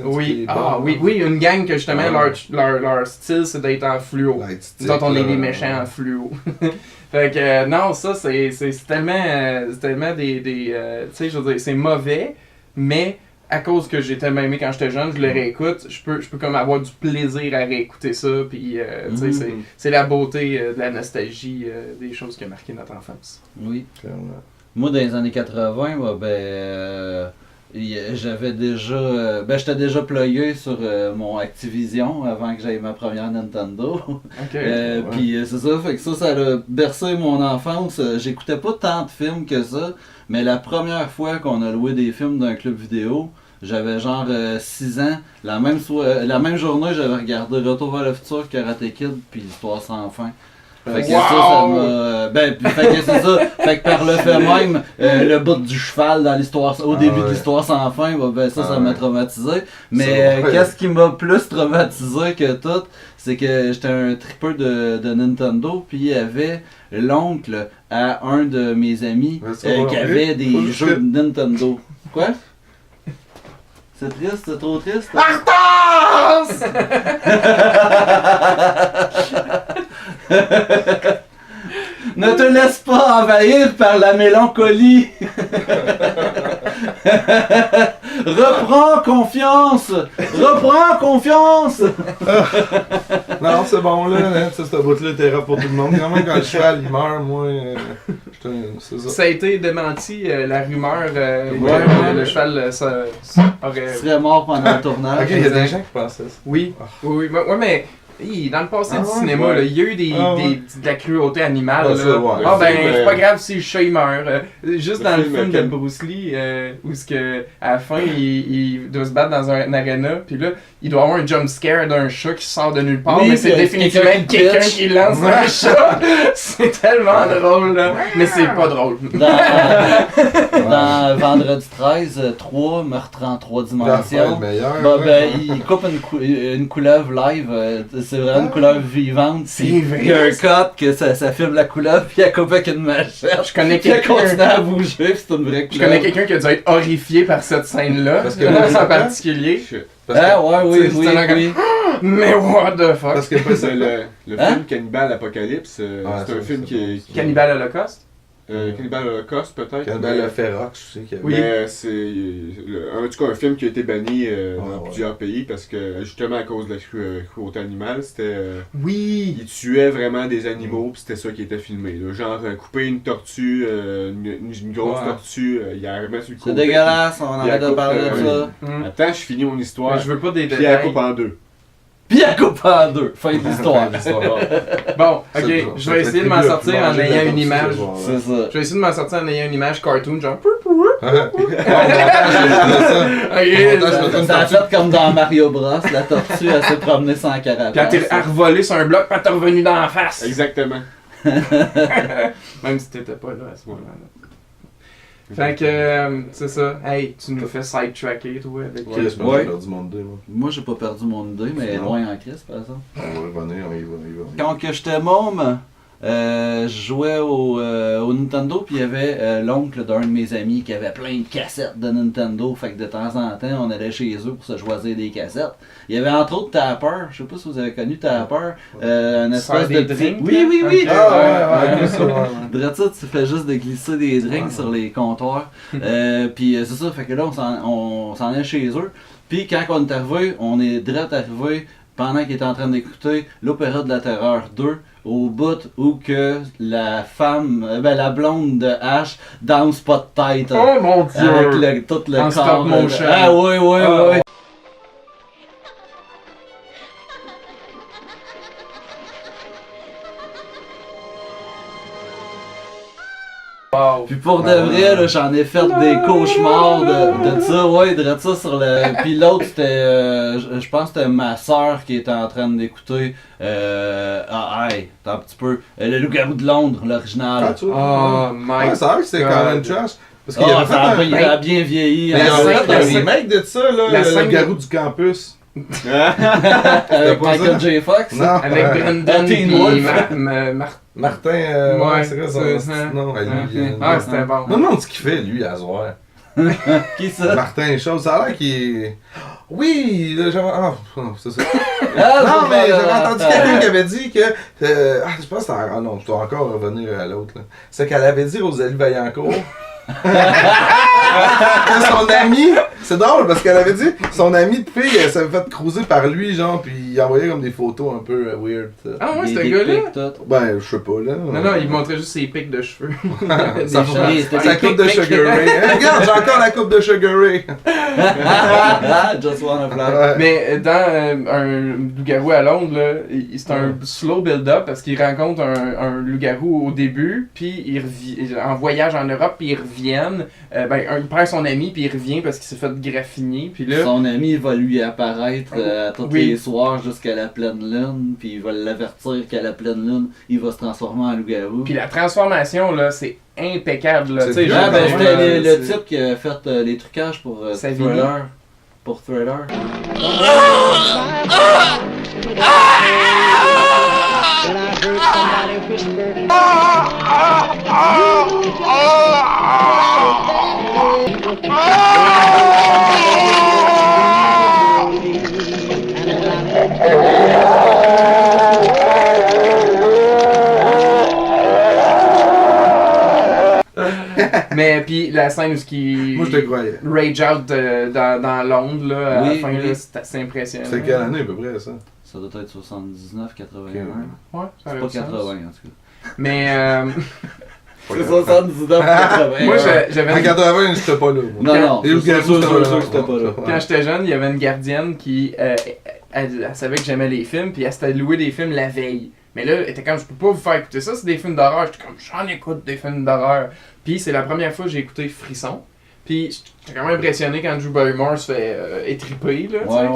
oui, une gang que justement leur style c'est d'être en fluo. Dont on est des méchants en fluo. Fait que non, ça c'est tellement des tu sais, je veux dire, c'est mauvais, mais à cause que j'ai tellement aimé quand j'étais jeune, je le réécoute, je peux comme avoir du plaisir à réécouter ça, puis tu sais, c'est la beauté de la nostalgie des choses qui ont marqué notre enfance. Oui. Moi, dans les années 80, j'avais déjà... j'étais déjà plugué sur mon Activision avant que j'aie ma première Nintendo. Puis c'est ça, fait que ça a bercé mon enfance. J'écoutais pas tant de films que ça, mais la première fois qu'on a loué des films d'un club vidéo, j'avais genre 6 ans. La même journée, j'avais regardé Retour vers le futur, Karate Kid, puis L'Histoire sans fin. Fait que ça m'a... fait que c'est ça. Fait que par le fait même, le bout du cheval dans l'histoire, au début de l'Histoire sans fin, ça m'a traumatisé. Mais qu'est-ce qui m'a plus traumatisé que tout, c'est que j'étais un tripeur de Nintendo, puis il y avait l'oncle à un de mes amis qui avait des jeux de Nintendo. Quoi? C'est triste, c'est trop triste. Arthas! Ne te laisse pas envahir par la mélancolie. Reprends confiance! Reprends confiance! Non, c'est bon, là. Hein, ça, cette bout-là était rare pour tout le monde. Vraiment, quand le cheval, il meurt, moi, c'est ça. Ça a été démenti, la rumeur ouais. le cheval aurait... serait mort pendant le tournage. Ok, il y a des gens qui pensaient ça. Oui, oui, ouais, mais dans le passé du cinéma, ouais. là, il y a eu de la cruauté animale. Ah, là. ça, ouais. C'est pas grave si le chat il meurt. Juste dans le film de Ken- Bruce Lee, où à la fin, il doit se battre dans un arena, puis là, il doit avoir un jump scare d'un chat qui sort de nulle part, Oui, mais c'est puis définitivement quelqu'un quelqu'un qui lance un chat. C'est tellement drôle, là. Mais c'est pas drôle. Dans Vendredi 13, 3 meurtres en 3 dimensions. Le meilleur. Il coupe une couleuvre live. C'est vraiment une couleuvre vivante. C'est Il vrai. y a un cut que ça filme la couleuvre, puis elle coupe avec une machette. Je connais Puis elle quelqu'un. continue à bouger, puis c'est une vraie couleuvre. Je connais quelqu'un qui a dû être horrifié par cette scène-là, Parce que- en particulier. Shit. Ah ouais, oui, c'est oui, un- oui. Mais what the fuck? Parce que C'est le Hein? film Cannibal Apocalypse, Ouais, c'est un ça, film c'est qui est... Cannibal Holocauste? Cannibal Holocaust peut-être. Cannibal le Ferox, je sais qu'il y avait. Oui. Mais c'est en tout cas un film qui a été banni dans ouais. plusieurs pays parce que justement à cause de la cruauté animale, c'était Oui! il tuait vraiment des animaux puis c'était ça qui était filmé. Là. Genre couper une tortue, une grosse Ouais. tortue, il y a vraiment sur le C'est côté. dégueulasse, on Puis arrête de elle parler de coupe, ça. Attends, je finis mon histoire. Mais je veux pas des Puis elle détails. coupe en deux. Puis elle coupe en deux. Fin de l'histoire. Bon, Ça, ok, ça, je ça vais fait essayer de m'en plus sortir de en manger ayant de une image. tortue, C'est ça. Je vais essayer de m'en sortir en ayant une image cartoon, genre. Ça a fait comme dans Mario Bros. La tortue, elle s'est promenée sans Puis elle carapace. t'est revolé sur un bloc, puis elle t'est revenu dans la face. Exactement. Même si t'étais pas là à ce moment-là. Fait que, c'est ça. Hey, tu nous fais sidetracker, toi, avec... Ouais, je pense que j'ai perdu mon idée, moi. Moi, j'ai pas perdu mon idée, mais Non. loin en crise, par exemple. On va revenir, on y va. Quand que j'étais môme, je jouais au Nintendo, puis il y avait l'oncle d'un de mes amis qui avait plein de cassettes de Nintendo. Fait que de temps en temps, on allait chez eux pour se choisir des cassettes. Il y avait entre autres Tapper, je sais pas si vous avez connu Tapper, un espèce des de drinks, Oui, oui, oui! Ok. Ah ouais, ça, ouais. Drette ça, tu fais juste de glisser des drinks sur les comptoirs. Puis c'est ça, fait que là, on s'en est chez eux. Puis quand on est arrivé, on est direct arrivé pendant qu'il était en train d'écouter l'Opéra de la Terreur 2, au bout où que la femme, la blonde de Ash danse pas de tête. Oh mon Avec dieu! tout le En corps. stop motion. Ah oui, oui, Ah, oui. Wow! Puis pour de vrai, là, j'en ai fait des cauchemars de ça, ouais, de ça sur le... Puis l'autre, c'était, je pense que c'était ma soeur qui était en train d'écouter, attends un petit peu, Le Loup-Garou de Londres, l'original. Ah, tu vois? Oh my Ouais, c'est vrai que c'était quand même God. trash. Parce qu'il y avait fait Il un... a bien vieilli. Mais hein. il y avait fait un scène- remake de ça, là, la le scène- garou du campus. Avec pas Michael ça? J. Fox. Non, Avec Brendan Teen pis Wolf. Martin, Ouais, c'est quoi c'est son ça. nom? Lui, Ah, c'était bon. non, non, ce qu'il fait, lui, à soir. Qui ça? Martin Chose, ça a l'air qu'il est... Oui, là, j'avais... Ah, c'est ça. Ah, Non, c'est mais pas- j'avais entendu quelqu'un qui avait dit que... je pense que c'était... Ah non, je dois encore revenir à l'autre. Là. C'est qu'elle avait dit Rosalie Vaillancourt... que son ami... C'est drôle, parce qu'elle avait dit son ami de fille, elle s'avait fait cruiser par lui, genre, puis il envoyait comme des photos un peu weird. Ça. Ah ouais, Des ce dick gars-là? pics, tout. Ben, je sais pas, là. Non, non, il montrait juste ses pics de cheveux. Ça Des fait shots. sa coupe de Sugar Ray. Hein, regarde, j'ai encore la coupe de Sugar Ray. Just wanna fly. Ouais. Mais dans un loup-garou à Londres, là, c'est un slow build-up parce qu'il rencontre un loup-garou au début, puis en voyage en Europe, puis ils reviennent. Il perd son ami, puis il revient parce qu'il s'est fait graffiner. Puis là, Son ami va lui apparaître tous Oui. les soirs jusqu'à la pleine lune, puis il va l'avertir qu'à la pleine lune, il va se transformer en loup-garou. puis la transformation, là, c'est impeccable. Là, C'est tu sais, vieux, genre, Ah, ben, c'était le c'est- type qui a fait les trucages pour Savini. Thriller. Pour Thriller. Mais puis la scène où Moi, je te croyais. rage out dans Londres, là, à la fin, là, c'est assez impressionnant. C'est quelle année à peu près ça? Ça doit être 79, 81. Ouais, ça C'est a pas du 80 sens. en tout cas. Mais C'est 79, 80. moi, j'avais En une 80, j'étais pas là. Moi. Non, non, Et le c'est gars, sûr c'était que c'était pas là. Quand j'étais jeune, il y avait une gardienne qui elle savait que j'aimais les films, puis elle s'était loué des films la veille. Mais là, elle était comme, je peux pas vous faire écouter ça, c'est des films d'horreur. J'étais comme, j'en écoute des films d'horreur. Puis c'est la première fois que j'ai écouté Frisson. Puis j'étais quand même impressionné quand Drew Barrymore se fait étriper, là, tu sais.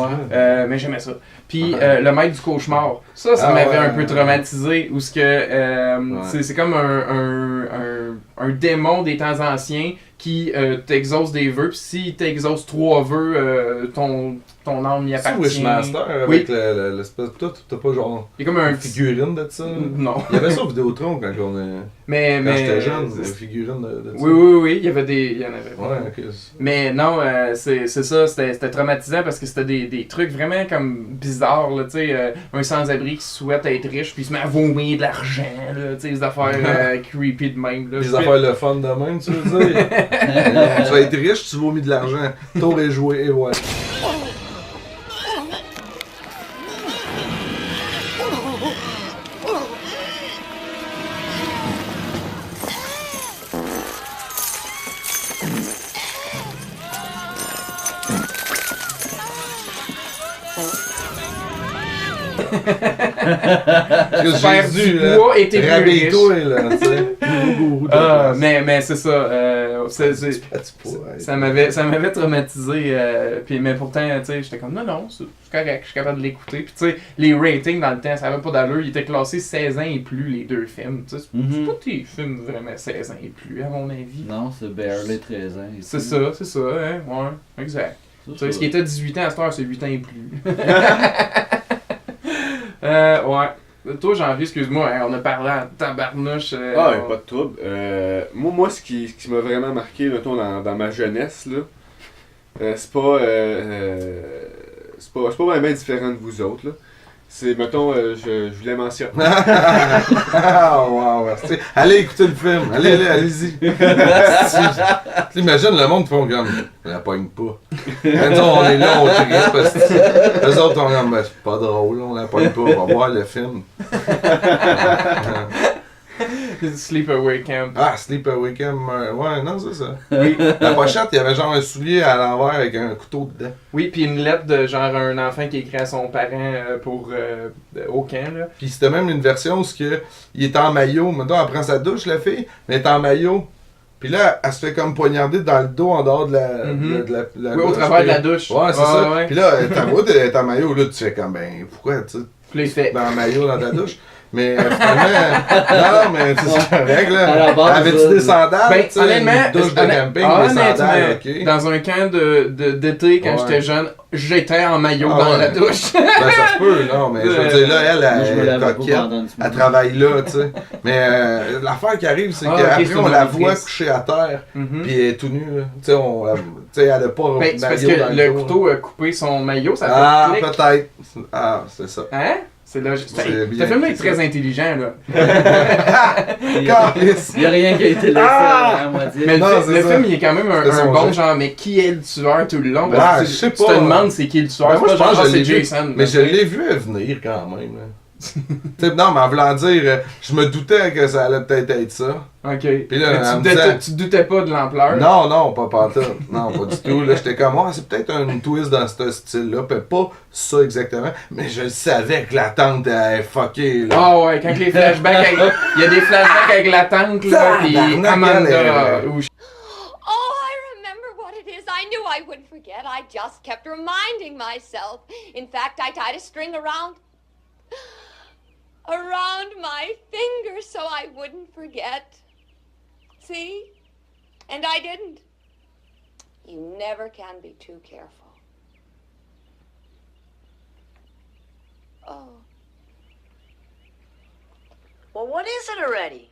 Mais j'aimais ça. Puis Le Maître du Cauchemar, ça m'avait un peu traumatisé, où c'est comme un démon des temps anciens qui t'exauce des vœux, puis s'il t'exauce 3 vœux, ton âme y appartient. C'est Wishmaster avec l'espèce de tout, t'as pas genre Il y a comme un une figurine de ça? Non. Il y avait ça au Vidéotron quand j'étais jeune, une figurine de ça. Oui, il y en avait. Ouais, ok. Mais non, c'est ça, c'était traumatisant parce que c'était des trucs vraiment comme bizarres, là, tu sais, un sans-abri qui souhaite être riche puis il se met à vomir de l'argent, là, tu sais, des affaires creepy de même, là. Des affaires le fun de même, tu veux dire? Tu vas être riche, tu vomis de l'argent. Tour est joué et voilà. Faire du bois et t'es plus riche. Rabais-toi, là, tu sais. Mais c'est ça. Ça m'avait traumatisé. Mais pourtant, tu sais, j'étais comme non, c'est correct, je suis capable de l'écouter. Puis tu sais, les ratings dans le temps, ça avait pas d'allure. Ils étaient classés 16 ans et plus, les deux films. Tu sais, c'est pas des films vraiment 16 ans et plus, à mon avis. Non, c'est barely 13 ans. C'est ça, hein. Ouais, exact. Tu sais, ce qui était 18 ans à cette heure, c'est 8 ans et plus. Ouais. Toi, Jean-Pierre, excuse-moi, hein, on a parlé en tabarnouche. Pas de trouble. Moi, ce qui m'a vraiment marqué mettons, dans ma jeunesse, là, c'est pas vraiment différent de vous autres. Là. C'est, mettons, je voulais mentionner. Wow, merci. Allez écouter le film. Allez-y. T'imagines, le monde font comme. On la pogne pas. Maintenant, on est là, on tripe. Parce que les autres, on est comme. C'est pas drôle, on la pogne pas. On va voir le film. Sleepaway Camp. Ah, Sleepaway Camp. Ouais, non, c'est ça. Oui. La pochette, il y avait genre un soulier à l'envers avec un couteau dedans. Oui, puis une lettre de genre un enfant qui écrit à son parent au camp, là. Puis c'était même une version où il est en maillot. Maintenant, elle prend sa douche, la fille, mais elle est en maillot. Puis là, elle se fait comme poignarder dans le dos en dehors de la oui, douche. Au travers de la douche. Ouais, c'est ça. Ouais. Puis là, ta voix, elle est en maillot. Là, tu fais comme, ben, pourquoi, tu sais, puis là, il fait dans le maillot dans ta douche? Mais finalement, non, mais c'est correct, là. Avais-tu des sandales? Ben, tu sais, honnêtement, une douche de camping, des sandales, ok. Dans un camp d'été, quand j'étais jeune, j'étais en maillot dans la douche. Ben, ça se peut, non, mais je veux dire, là, elle est coquette. Elle travaille là, tu sais. Mais l'affaire qui arrive, c'est qu'après, on la voit couchée à terre, puis elle est tout nue, là. Tu sais, elle a pas maillot c'est parce que le couteau a coupé son maillot, ça fait clic. Peut-être. Ah, c'est ça. Hein? C'est logique. Ce film-là est très intelligent, là. Il y a rien qui a été laissé à moitié. Mais le film, il est quand même un bon genre, mais qui est le tueur tout le long? Parce que je sais tu te demandes c'est qui le tueur. Ben, moi, je pense que c'est Jason. Mais je l'ai vu venir quand même, là. Non, mais en voulant dire, je me doutais que ça allait peut-être être ça. Ok. Puis là, tu te doutais pas de l'ampleur? Non, pas pantoute. Non, pas du tout. Là, j'étais comme, c'est peut-être un twist dans ce style-là. Puis pas ça exactement. Mais je savais que la tante est fuckée, là. Ah ouais, quand les flashbacks il y a des flashbacks avec la tante, là. Puis Amanda. Oh, I remember what it is. I knew I wouldn't forget. I just kept reminding myself. In fact, I tied a string around my finger so I wouldn't forget. See? And I didn't. You never can be too careful. Oh. Well, what is it already?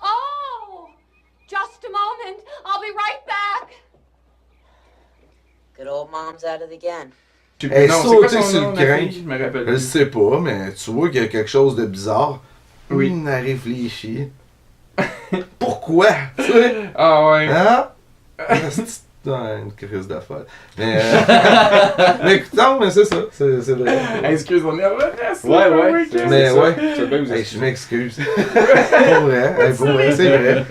Oh! Just a moment. I'll be right back. Good old Mom's at it again. Elle est sautée sur le crin. Je me rappelle. Je sais pas, mais tu vois qu'il y a quelque chose de bizarre. Oui. Elle réfléchit. Pourquoi? Tu sais? Ah ouais. Hein? C'est une crise d'affaires. Mais non, mais c'est ça, c'est vrai. Excuse, on est en reste. Ouais. Mais ouais, C'est bien, vous hey, je m'excuse. Pour vrai, hey, pour vrai, c'est vrai.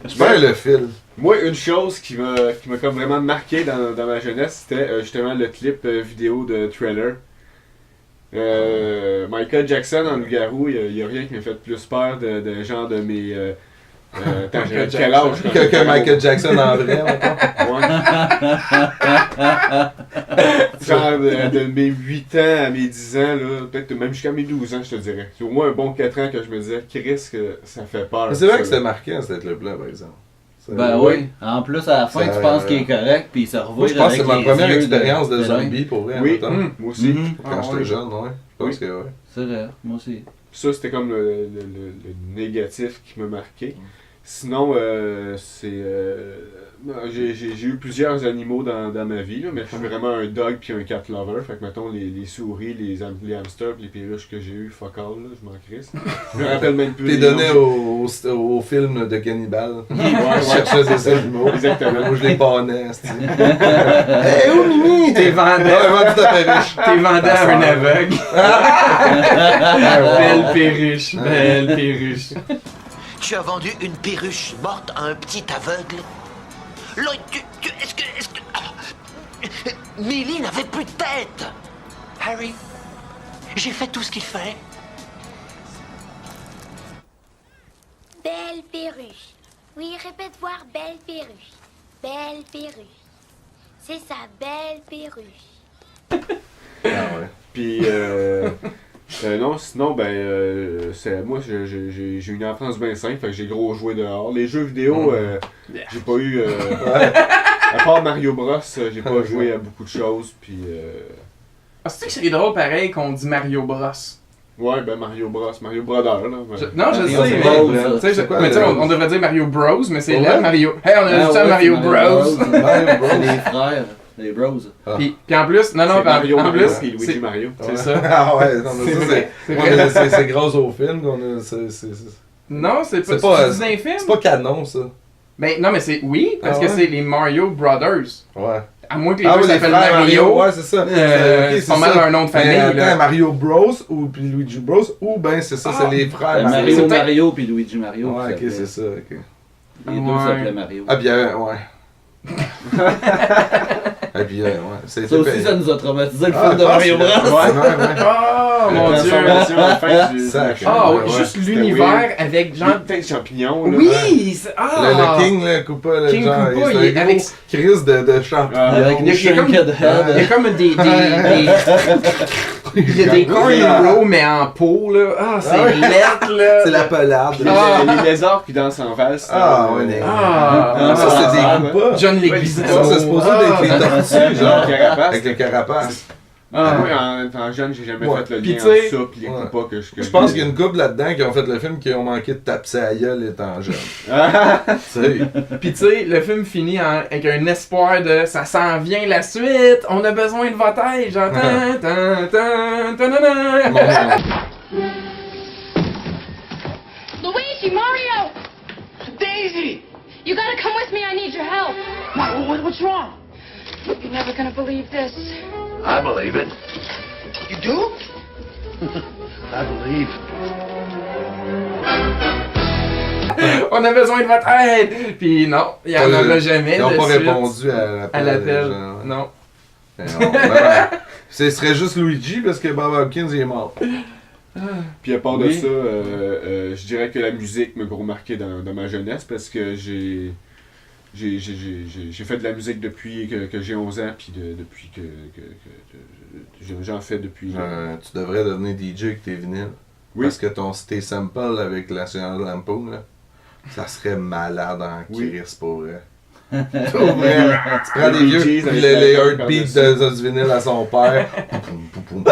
Je perds le fil. Moi, une chose qui m'a comme vraiment marqué dans ma jeunesse, c'était justement le clip vidéo de Thriller. Michael Jackson en loup-garou, il y a rien qui m'a fait plus peur de genre de mes... attends, j'avais quel âge? Que Michael Jackson en vrai, maintenant. Ouais. Genre de mes 8 ans à mes 10 ans, là, peut-être même jusqu'à mes 12 ans, je te dirais. C'est au moins un bon 4 ans que je me disais, Chris, que ça fait peur. Mais c'est vrai que ça, c'était marquant, cette clip-là, par exemple. Ben oui. En plus, à la fin, tu penses qu'il est correct, puis il se revoit. Moi, je pense que c'est ma avec première les yeux expérience de de zombie, pour vrai. Oui, en même temps. moi aussi. Quand j'étais jeune, ouais. Je pense que ouais. C'est vrai, moi aussi. Ça, c'était comme le négatif qui m'a marqué. Sinon, j'ai eu plusieurs animaux dans ma vie, là, mais je suis vraiment un dog puis un cat lover. Fait que, mettons, les souris, les hamsters pis les perruches que j'ai eu, fuck all, là, je m'en crisse. Je me rappelle même plus. T'es les donné noms. au film de Cannibal. Ouais. Je cherchais des animaux. Exactement. Moi, je les pannais, hey, où Mimi? T'es vendé. Ouais, vendu ta perruche. T'es vendu à un aveugle. Belle perruche, belle perruche. Tu as vendu une perruche morte à un petit aveugle? Lloyd, est-ce que... Millie n'avait plus de tête! Harry, j'ai fait tout ce qu'il fallait. Belle perruche. Oui, répète voir belle perruche. Belle perruche. C'est ça, belle perruche. Ah ouais. Puis, non, sinon, moi, j'ai une enfance bien simple, fait que j'ai gros joué dehors. Les jeux vidéo, j'ai pas eu... à part Mario Bros, j'ai pas joué à beaucoup de choses, puis... Ah, c'est que c'est drôle pareil qu'on dit Mario Bros. Ouais, Mario Bros, Mario Brother, là. Non, je sais, quoi, mais tu sais, on devrait dire Mario Bros, mais c'est là Mario. Hey, on a dit ça Mario Bros. Mario Bros. Les frères, les bros. Puis en plus, non, Mario en plus, puis Luigi Mario. c'est ça. Ah ouais, non, mais c'est grâce au film qu'on a... Non, c'est pas C'est un film. C'est pas canon, ça. Mais non, mais c'est oui, parce Ah que ouais? c'est les Mario Brothers. Ouais. À moins que les Ah deux oui, les s'appellent frères Mario. ouais, c'est ça. C'est pas mal un nom de famille. Attends, Là. Mario Bros ou puis Luigi Bros ou ben c'est ça, c'est les frères Mario c'est Mario puis Luigi Mario. Ouais, ok, qui c'est s'appelait. ça, ok. Les deux Ouais. s'appelaient Mario. Ah bien, ouais. Ah puis ouais, c'est Ça aussi, ça nous a traumatisé le film de ah, Mario c'est- Bros. Ouais. Oh mon dieu. Transformation à la fin du... Sac. Ah, Ouais, juste c'était l'univers avec Genre genre. de champignons, là. Oui! c'est- Ah! Le King, là, Koopa, là, King genre, Koopa, c'est il est un avec- gros crise de champignons. Avec Il y a des comme- Shrinked Il y a Head. comme des il y a des cornrows mais en peau là. Ah, c'est lettre là. C'est la pelade. Les lézards qui dansent en valse. Ah, ouais, les... Ah, ça, c'est des Koopas. John Ça, Leguizamo. c'est supposé être les tortues, genre, Carapace. avec le carapace. Ah, Moi, en jeune, j'ai jamais Ouais. fait le Puis lien tu sais- entre ça pis les Ouais. coupas que Je pense qu'il y a une couple là-dedans qui ont fait le film qui ont manqué de taper à la gueule étant jeune. Tu sais. Puis tu sais, le film finit avec un espoir de ça s'en vient la suite, on a besoin de votre aide, j'entends. Luigi, Mario! Daisy! You gotta come with me, I need your help. What's wrong? You're never gonna believe this. I believe it. You do? I believe. On a besoin de votre aide! Puis non, il y en aura jamais Ils n'ont de pas suite répondu à l'appel. des gens. Non. Ben non, ben, ce serait juste Luigi parce que Bob Hopkins il est mort. Puis à part de Oui. ça, je dirais que la musique m'a gros marqué dans ma jeunesse parce que j'ai fait de la musique depuis que j'ai 11 ans, puis depuis que j'en fais depuis... Tu devrais devenir DJ avec tes vinyles. Oui. Parce que tes samples avec la National Lampoon, là, ça serait malade en Oui. Chris pour vrai. Pour vrai. Tu prends des Les vieux, Bee Gees puis avec les la- heartbeats de du vinyle à son père. Poupoum, poupoum.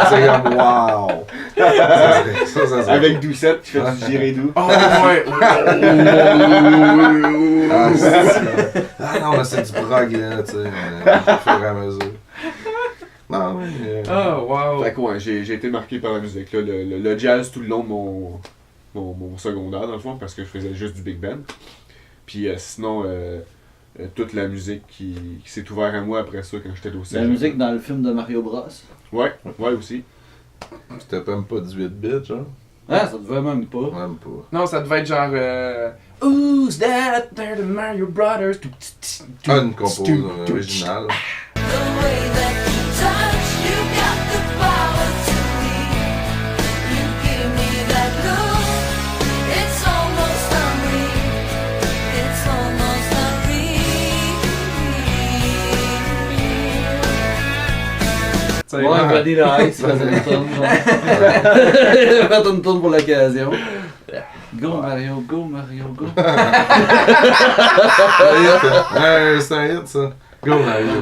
C'est comme wow! Ça serait Avec Doucette qui fait du giré doux. Oh ouais! Ah, ah non, mais c'est du prog, là, tu sais, au fur et à mesure. Non, mais... Oh wow! Fait que ouais, j'ai été marqué par la musique. Là, le jazz tout le long mon secondaire dans le fond, parce que je faisais juste du big band. Puis sinon, toute la musique qui s'est ouverte à moi après ça quand j'étais au cégep. La musique dans le film de Mario Bros. Ouais aussi. C'était même pas 18 bits, genre? Ah, ça devait même pas. Même pas. Non, ça devait être genre. Who's that? They're the Mario Brothers. Une composition originale. Ouais, Vanilla Ice faisait une tourne. Il a fait une tourne pour l'occasion. Go Mario, go Mario, go. C'est un hit, ça. Go Mario.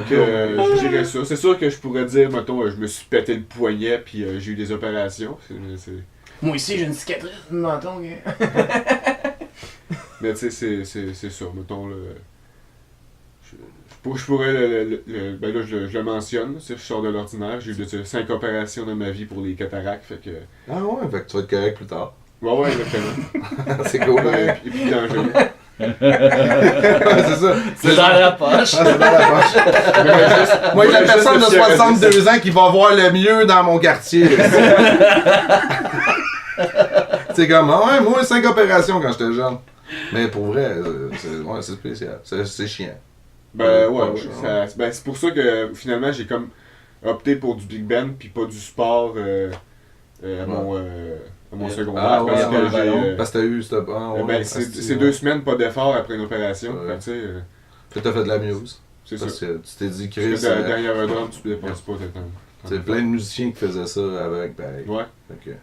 Donc, je dirais ça. C'est sûr que je pourrais dire, mettons, je me suis pété le poignet puis j'ai eu des opérations. Moi aussi, j'ai une cicatrice de menton. Mais tu sais, c'est ça, mettons, je pourrais ben là, je le mentionne, je sors de l'ordinaire, j'ai eu 5 opérations dans ma vie pour les cataractes, fait que... Ah ouais, fait que tu vas être correct plus tard. Ouais, exactement. C'est cool, hein? Et puis dangereux. C'est ça. C'est dans la poche. Ah, c'est dans la poche. Moi, la personne de 62 ans qui va voir le mieux dans mon quartier. C'est comme, ah ouais, moi, 5 opérations quand j'étais jeune. Mais pour vrai, c'est spécial. C'est chiant. Ben ouais. C'est pour ça que finalement j'ai comme opté pour du big band puis pas du sport à mon secondaire. Ah ouais, parce que t'as eu cette... c'est 2 semaines pas d'effort après une opération. Ouais. Tu sais. Puis t'as fait de la muse. C'est parce ça. Que tu t'es dit, Chris. Derrière un drum, tu dépenses pas tes temps. C'est plein de musiciens qui faisaient ça avec, pareil. Ouais. Okay.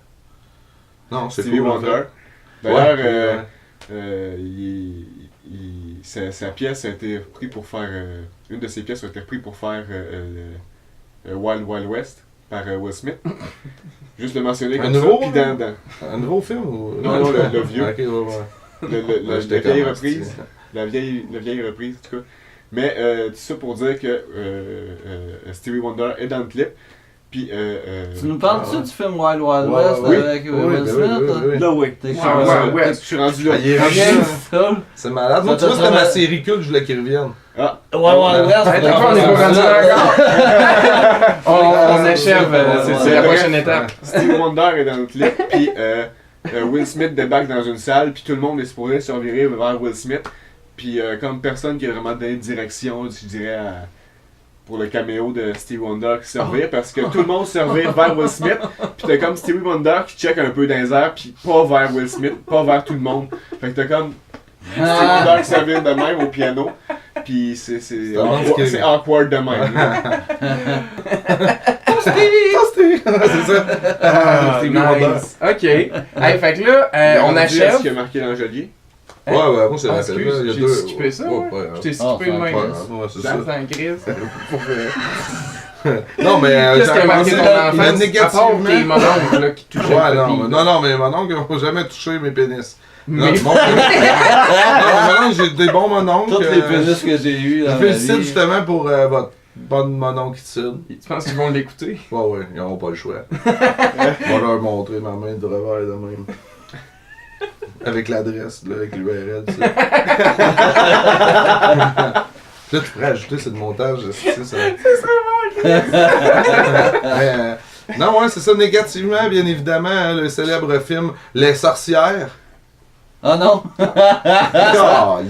Non, c'est Stevie cool. Wonder. D'ailleurs, sa pièce a été prise pour faire. Une de ses pièces a été prise pour faire Wild Wild West par Will Smith. Juste le mentionner comme nouveau, ça. Puis dans... Un nouveau film ou... Non, le vieux. Ok, ouais. La vieille reprise. La vieille reprise, en tout cas. Mais tout ça pour dire que Stevie Wonder est dans le clip. Puis, tu nous parles-tu du film Wild Wild West avec Will Smith? Là, oui. Je suis rendu là. C'est malade. Moi, tu vois, c'était ma série culte, je voulais qu'il revienne. Ah, Wild Wild West. On est pas rendu là encore. On achève. C'est la prochaine étape. Stevie Wonder est dans le clip. Puis, Will Smith débarque dans une salle. Puis, tout le monde est supposé se revirer vers Will Smith. Puis, comme personne qui a vraiment donné une direction, je dirais, pour le caméo de Stevie Wonder qui servir, parce que tout le monde servir vers Will Smith, pis t'as comme Stevie Wonder qui check un peu dans les airs, pis pas vers Will Smith, pas vers tout le monde. Fait que t'as comme Stevie Wonder qui servir de même au piano, pis c'est awkward de même. Stevie! C'est ça. Stevie Wonder. Ok. Hey, fait que là, on achève. Ce qui a marqué l'Angelier. Ouais, moi c'est la excuse, j'ai skippé ça, ouais. Je t'ai skippé le même. C'est ça. Dans un crise. Non, mais qu'est-ce qui a marqué ton enfance? Négativement. Tes mononcles là, qui touchaient ouais, le non, mais mon oncle n'a jamais touché mes pénis. Mais... Non, j'ai des bons mononcles. Toutes les pénis que j'ai eu dans ma vie. Je félicite justement pour votre bonne mononcle ici. Tu penses qu'ils vont l'écouter? Ouais, ils n'auront pas le choix. On va leur montrer ma main de revers de même. Avec l'adresse, là, avec l'URL, tu sais. Là, tu pourrais ajouter ce montage, c'est ça. Non, ouais, c'est ça, négativement, bien évidemment, hein, le célèbre film Les Sorcières. Ah non!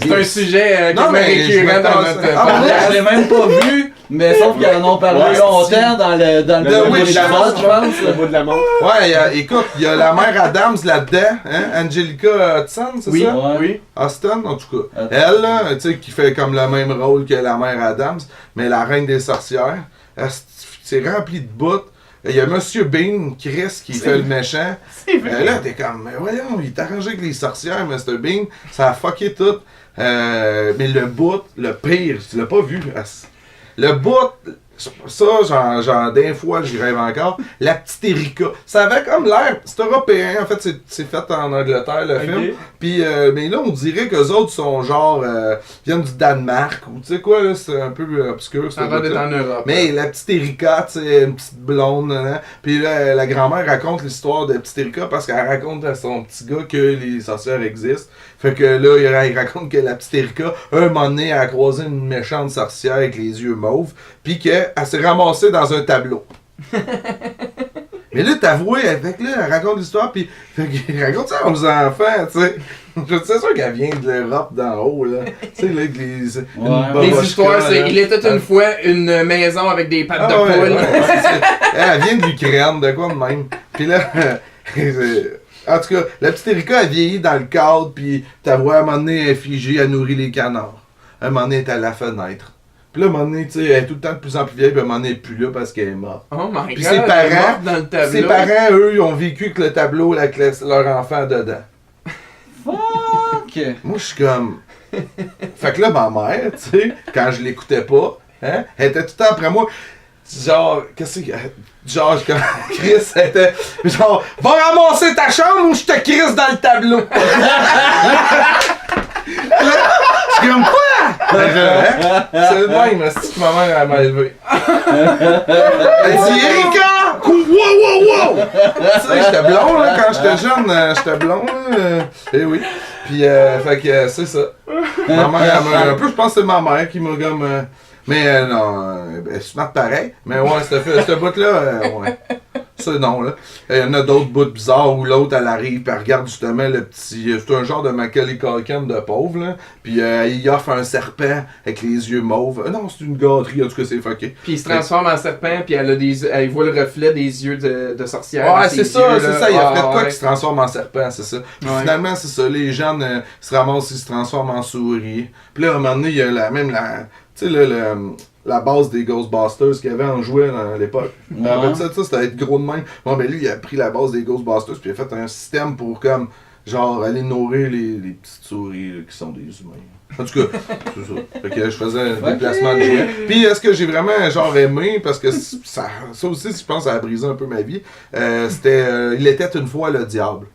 C'est un sujet qui est récurrent dans notre podcast. Je l'ai même pas vu, mais sauf qu'ils en ont parlé longtemps dans le Witch, je pense. Le bout de la montre. Ouais, écoute, il y a la mère Adams là-dedans, hein, Angelica Hudson, c'est ça? Oui. Austin, en tout cas. Elle, là, tu sais, qui fait comme le même rôle que la mère Adams, mais la reine des sorcières, c'est rempli de bouts. Il y a Monsieur Bean, Chris, qui fait le méchant. Là, t'es comme, mais voyons, il est arrangé avec les sorcières, Mr. Bean. Ça a fucké tout. Mais le bout, le pire, tu l'as pas vu. Le bout, Ça, genre d'un fois, j'y rêve encore. La petite Erika. Ça avait comme l'air. C'est européen, en fait, c'est fait en Angleterre, le film. Puis, mais là, on dirait qu'eux autres sont genre. Viennent du Danemark, ou tu sais quoi, là, c'est un peu obscur. Ça va d'être en Europe. Mais la petite Erika, tu sais, une petite blonde, hein. Puis là, la grand-mère raconte l'histoire de petite Erika parce qu'elle raconte à son petit gars que les sorcières existent. Fait que là, il raconte que la petite Erika, un moment donné, elle a croisé une méchante sorcière avec les yeux mauves, puis qu'elle s'est ramassée dans un tableau. Mais là, t'avoues, avec là, elle raconte l'histoire, puis elle raconte ça aux enfants, tu sais. Je suis sûr qu'elle vient de l'Europe d'en haut, là. Tu sais, là, avec les histoires, c'est il était une fois une maison avec des pattes de poule. Elle vient de l'Ukraine, de quoi de même. Puis là, en tout cas, la petite Erika a vieilli dans le cadre, puis ta voix, à un moment donné, elle est figée, elle nourrit les canards. À un moment donné, elle est à la fenêtre. Puis là, à un moment donné, tu sais, elle est tout le temps de plus en plus vieille, puis à un moment donné, elle n'est plus là parce qu'elle est morte. Oh my god, puis ses parents, dans le tableau. Ses parents, eux, ils ont vécu avec le tableau avec leur enfant dedans. Fuck! Moi, je suis comme... Fait que là, ma mère, tu sais, quand je l'écoutais pas, hein, elle était tout le temps après moi. Genre, qu'est-ce que c'est? Genre, comme Chris, elle était genre, va ramasser ta chambre ou je te crisse dans le tableau. Là, je suis comme quoi? C'est le même, c'est que ma mère elle m'a élevé. Elle dit Erika! Wow! Tu sais, j'étais blond là, quand j'étais jeune, j'étais blond là. Eh oui. Puis, fait que c'est ça. Ma mère, un peu, je pense que c'est ma mère qui m'a comme. Mais non, elle est smart pareil. Mais ouais, ce bout-là, ouais. Ça, non, là. Il y en a d'autres bouts bizarres où l'autre, elle arrive, puis elle regarde justement le petit. C'est un genre de Macaulay Culkin de pauvre, là. Puis il offre un serpent avec les yeux mauves. Non, c'est une gâterie, en tout cas, c'est fucké. Puis il se transforme en serpent, puis elle voit le reflet des yeux de sorcière. Ouais, c'est ça, c'est ça. Il a fait de quoi qui se transforme en serpent, c'est ça. Puis finalement, c'est ça. Les gens se ramassent, ils se transforment en souris. Puis là, à un moment donné, il y a tu sais, là, la base des Ghostbusters qu'il y avait en jouet à l'époque. Avec ça, c'était être gros de même. Bon, ben lui, il a pris la base des Ghostbusters puis il a fait un système pour, comme, genre, aller nourrir les petites souris là, qui sont des humains. En tout cas, c'est ça. Fait que je faisais un déplacement de jouets. Puis, est-ce que j'ai vraiment, genre, aimé, parce que ça aussi, je pense, ça a brisé un peu ma vie, c'était Il était une fois le diable.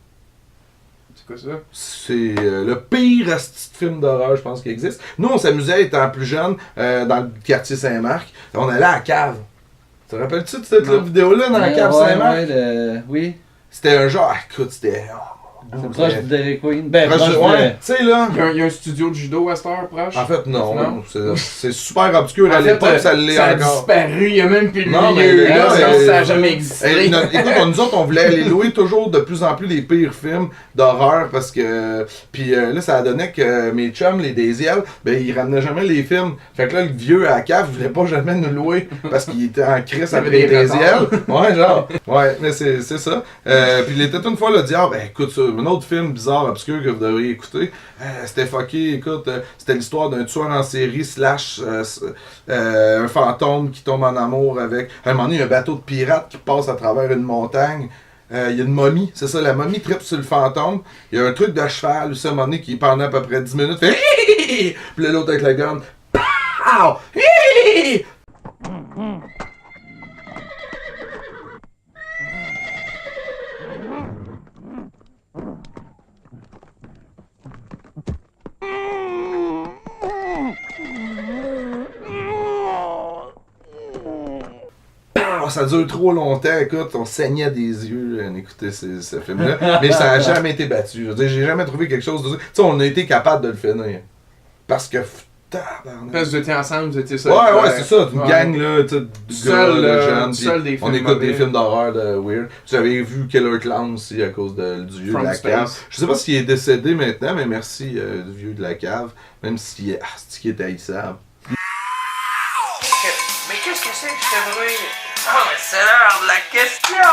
Ça? C'est le pire film d'horreur, je pense, qui existe. Nous, on s'amusait étant plus jeunes dans le quartier Saint-Marc. On allait à la cave. Tu te rappelles-tu de cette vidéo-là dans la cave Saint-Marc? Oui. C'était un genre, écoute, c'était. C'est proche de Dairy Queen. Ben, proche ouais, tu sais là. Il y a un studio de judo à cette heure proche. En fait, non. C'est super obscur à l'époque, ça l'est encore. Ça a disparu, il n'y a même plus de milieu. Là, ça n'a jamais existé. Écoute, nous autres, on voulait aller louer toujours de plus en plus les pires films d'horreur parce que. Puis là, ça a donné que mes chums, les Daisiel, ben ils ramenaient jamais les films. Fait que là, le vieux à la cave voulait pas jamais nous louer parce qu'il était en crise avec les Daisiel. Ouais, genre. Ouais, mais c'est ça. Puis il était une fois le diable. Ben écoute, ça. Un autre film bizarre, obscur que vous devriez écouter. C'était fucké, écoute, c'était l'histoire d'un tueur en série / un fantôme qui tombe en amour avec. À un moment donné, il y a un bateau de pirates qui passe à travers une montagne. Il y a une momie, c'est ça, la momie tripe sur le fantôme. Il y a un truc de cheval, aussi, à un moment donné, qui pendant à peu près 10 minutes fait Puis là, l'autre avec la gun. Pow! Ça dure trop longtemps, écoute, on saignait des yeux à écouter ce film-là, mais ça n'a jamais été battu. Je veux dire, j'ai jamais trouvé quelque chose de ça. Tu sais, on a été capable de le finir. Parce que, tabarnak. Parce que vous étiez ensemble, vous étiez seuls. Ouais, c'est ça, une gang, là, tu sais, de jeunes. Seul des films on écoute des films d'horreur de weird. J'avais vu Killer Clown aussi à cause du vieux de la cave. Je sais pas s'il est décédé maintenant, mais merci du vieux de la cave, même s'il est est haïssable. Mais qu'est-ce que c'est que ce bruit? Oh, mais c'est l'heure de la question!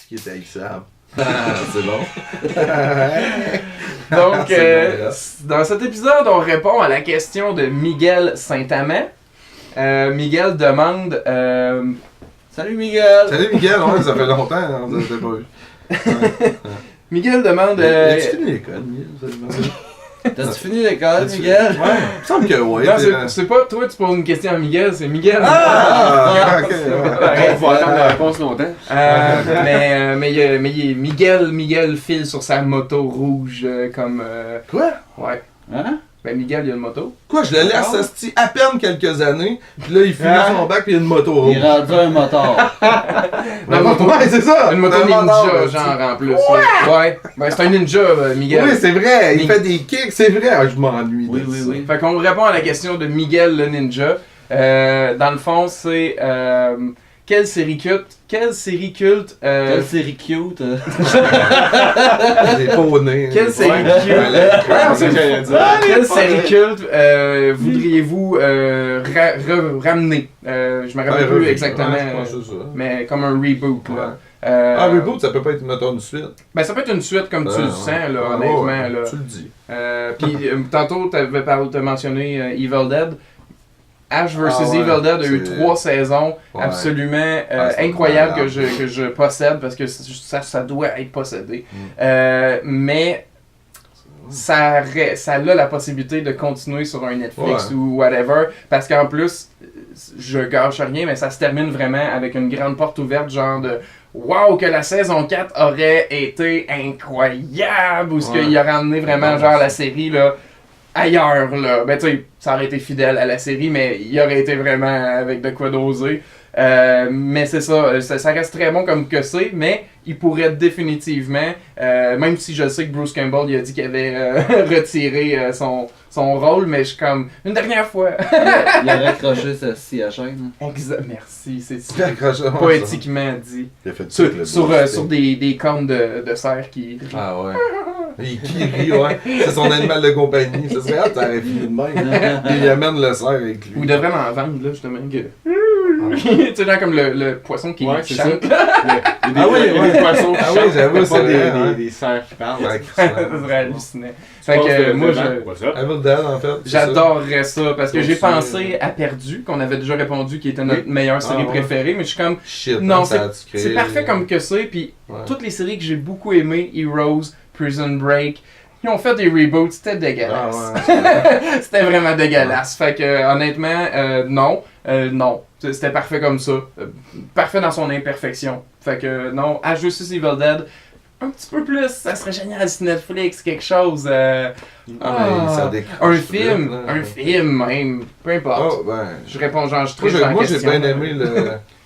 Ce qui est haïssable. C'est bon. Donc, dans cet épisode, on répond à la question de Miguel Saint-Amand. Miguel demande... Salut Miguel! Salut Miguel, ouais, ça fait longtemps, on ne s'était pas vu. Miguel demande... As-tu fini l'école, Miguel? T'as-tu fini l'école, Miguel? Ouais, il me semble que oui. Non, c'est pas toi, tu poses une question à Miguel, c'est Miguel. Ok. On va attendre la réponse longtemps. Mais Miguel file sur sa moto rouge comme... Quoi? Ouais. Hein? Ben Miguel, il a une moto. Quoi, je le laisse asti à peine quelques années, puis là il finit son bac puis il y a une moto rouge. Il est rendu un moteur. Ouais, c'est ça! Une moto ninja, genre en plus. Ouais. Ben c'est un ninja, Miguel. Oui, c'est vrai, il fait des kicks, c'est vrai. Ah, je m'ennuie de ça. Oui. Fait qu'on répond à la question de Miguel le ninja. Dans le fond, c'est... Quelle série culte? Quelle série cute? Des poneys. Quelle série culte? Quelle série culte voudriez-vous ramener? Je me rappelle plus exactement. Mais comme un reboot. Là. Un reboot, ça peut pas être, mettons, une suite. Ben ça peut être une suite comme tu le sens, là, honnêtement. Là. Tu le dis. Puis tantôt, t'as mentionné Evil Dead. Ash vs Evil Dead a eu 3 saisons absolument incroyables que je possède parce que ça doit être possédé. Mais ça a la possibilité de continuer sur un Netflix ou whatever parce qu'en plus, je gâche rien, mais ça se termine vraiment avec une grande porte ouverte, genre de wow, que la saison 4 aurait été incroyable ou ce qu'il aurait amené vraiment genre la série là. Ailleurs, là. Ben, tu sais, ça aurait été fidèle à la série, mais il aurait été vraiment avec de quoi doser. Mais c'est ça reste très bon comme que c'est, mais il pourrait définitivement, même si je sais que Bruce Campbell il a dit qu'il avait retiré son rôle, mais je suis comme, une dernière fois. Il a raccroché ceci à la chaîne. Merci, c'est poétiquement dit. Il a fait sur des cornes de cerf qui rient. Ah ouais. Qui rit, ouais. C'est son animal de compagnie. Ça serait hâte, ça aurait fini de même. Il amène le cerf avec lui. Ou il devrait m'en vendre, là, justement. Tu sais, genre comme le poisson qui chante. Il y a des poissons qui chantent, j'avoue, c'est pas des cerfs qui parlent. Ça serait hallucinant. Fait que moi, Evil Dead, en fait. J'adorerais ça parce que j'ai pensé à Perdu, qu'on avait déjà répondu, qui était notre meilleure série préférée, mais je suis comme. Non, c'est parfait comme que c'est. Puis toutes les séries que j'ai beaucoup aimées, Heroes, Prison Break, ils ont fait des reboots, c'était dégueulasse. C'était vraiment dégueulasse. Fait que honnêtement, non. C'était parfait comme ça. Parfait dans son imperfection. Fait que non, à Justice Evil Dead, un petit peu plus, ça serait génial si Netflix, quelque chose. Mais ça un film même, peu importe. Je réponds genre, je trouve moi j'ai bien aimé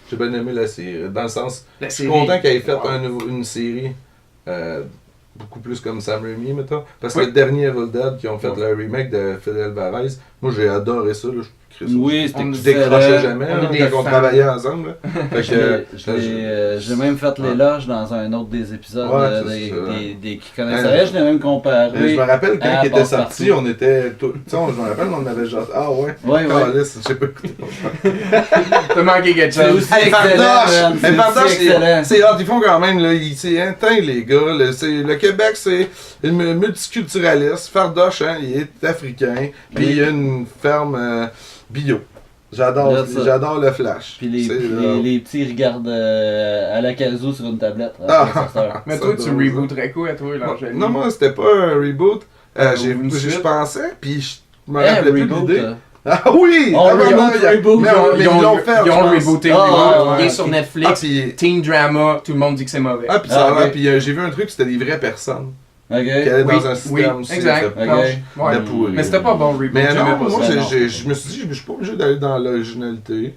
j'ai bien aimé la série, dans le sens, je suis content qu'elle ait fait une série beaucoup plus comme Sam Raimi, mettons. Parce que le dernier Evil Dead qui ont fait le remake de Fede Alvarez, moi j'ai adoré ça. Là, oui, je décrochais jamais quand on travaillait ensemble. J'ai même fait l'éloge dans un autre des épisodes qui connaissaient. Je l'ai même comparé. Je me rappelle quand il était sorti, on était. Je me rappelle, on avait genre. Ah ouais. Je sais pas écouté. T'as manqué quelque chose. Fardoche, c'est hot. Ils font quand même. C'est intense, les gars. Le Québec, c'est multiculturaliste. Fardoche, il est africain. Puis il y a une ferme. Bio. J'adore le Flash. Puis les petits regardent à la casou sur une tablette. Mais toi, tu rebooterais quoi, toi, l'Angélique? Non, moi, c'était pas un reboot. Je pensais, puis je me rappelais plus de l'idée. Ah oui! Ils ont rebooté. Il est sur Netflix. Teen Drama, tout le monde dit que c'est mauvais. Puis j'ai vu un truc, c'était des vraies personnes. Qui allaient dans un système aussi. Exact. Mais c'était pas bon reboot. Mais non, moi, je me suis dit, je suis pas obligé d'aller dans l'originalité.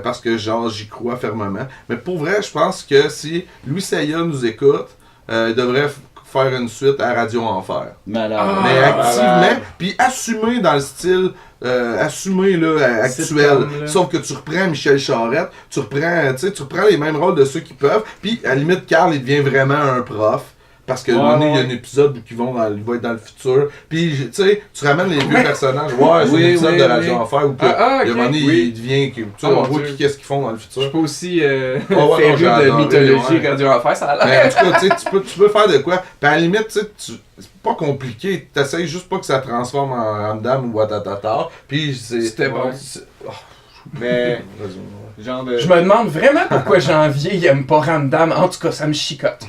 Parce que genre j'y crois fermement. Mais pour vrai, je pense que si Louis Saya nous écoute, il devrait faire une suite à Radio Enfer. Mais activement, puis assumer dans le style actuel. Sauf que tu reprends Michel Charette, tu reprends les mêmes rôles de ceux qui peuvent, puis à la limite, Carl, il devient vraiment un prof. Parce que là, il y a un épisode où il va être dans le futur. Puis, tu sais, tu ramènes les vieux personnages. C'est l'épisode de Radio Enfer où il devient. On voit qu'est-ce qu'ils font dans le futur. Je suis pas aussi féru de mythologie Radio Enfer, ça a l'air. Mais en tout cas, tu peux faire de quoi. Puis à la limite, c'est pas compliqué. T'essayes juste pas que ça transforme en dame ou watatata. Puis c'était bon. Mais, genre de... Je me demande vraiment pourquoi Janvier il aime pas Ramdam. En tout cas, ça me chicote.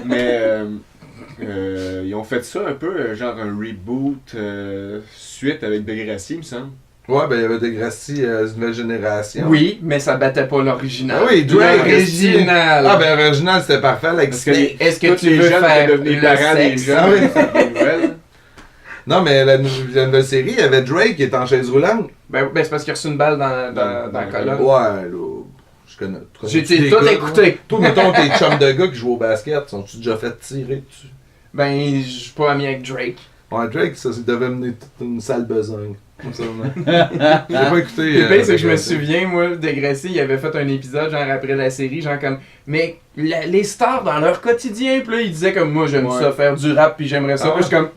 Mais ils ont fait ça un peu, genre un reboot suite avec Degrassi, il me semble. Ouais, ben il y avait Degrassi, nouvelle génération. Oui, mais ça battait pas l'original. Ah oui, Drake. L'original. Ah ben l'original c'était parfait. Est-ce que tu veux faire devenir parents des jeunes? Non, mais la nouvelle série, il y avait Drake qui est en chaise roulante. Ben c'est parce qu'il a reçu une balle dans la colonne. Ouais, là, je connais. J'ai tout écouté. Toi, mettons, tes chums de gars qui jouent au basket, sont-tu déjà fait tirer dessus? Ben, je suis pas ami avec Drake. Ouais, Drake, ça devait mener toute une sale besogne. Comme ça, j'ai pas écouté. Le pire, c'est que je me souviens, moi, Degrassi, il avait fait un épisode, genre après la série, genre comme. Mais les stars dans leur quotidien, puis là, il disait comme moi, j'aime ça faire du rap, puis j'aimerais ça. Puis je suis comme.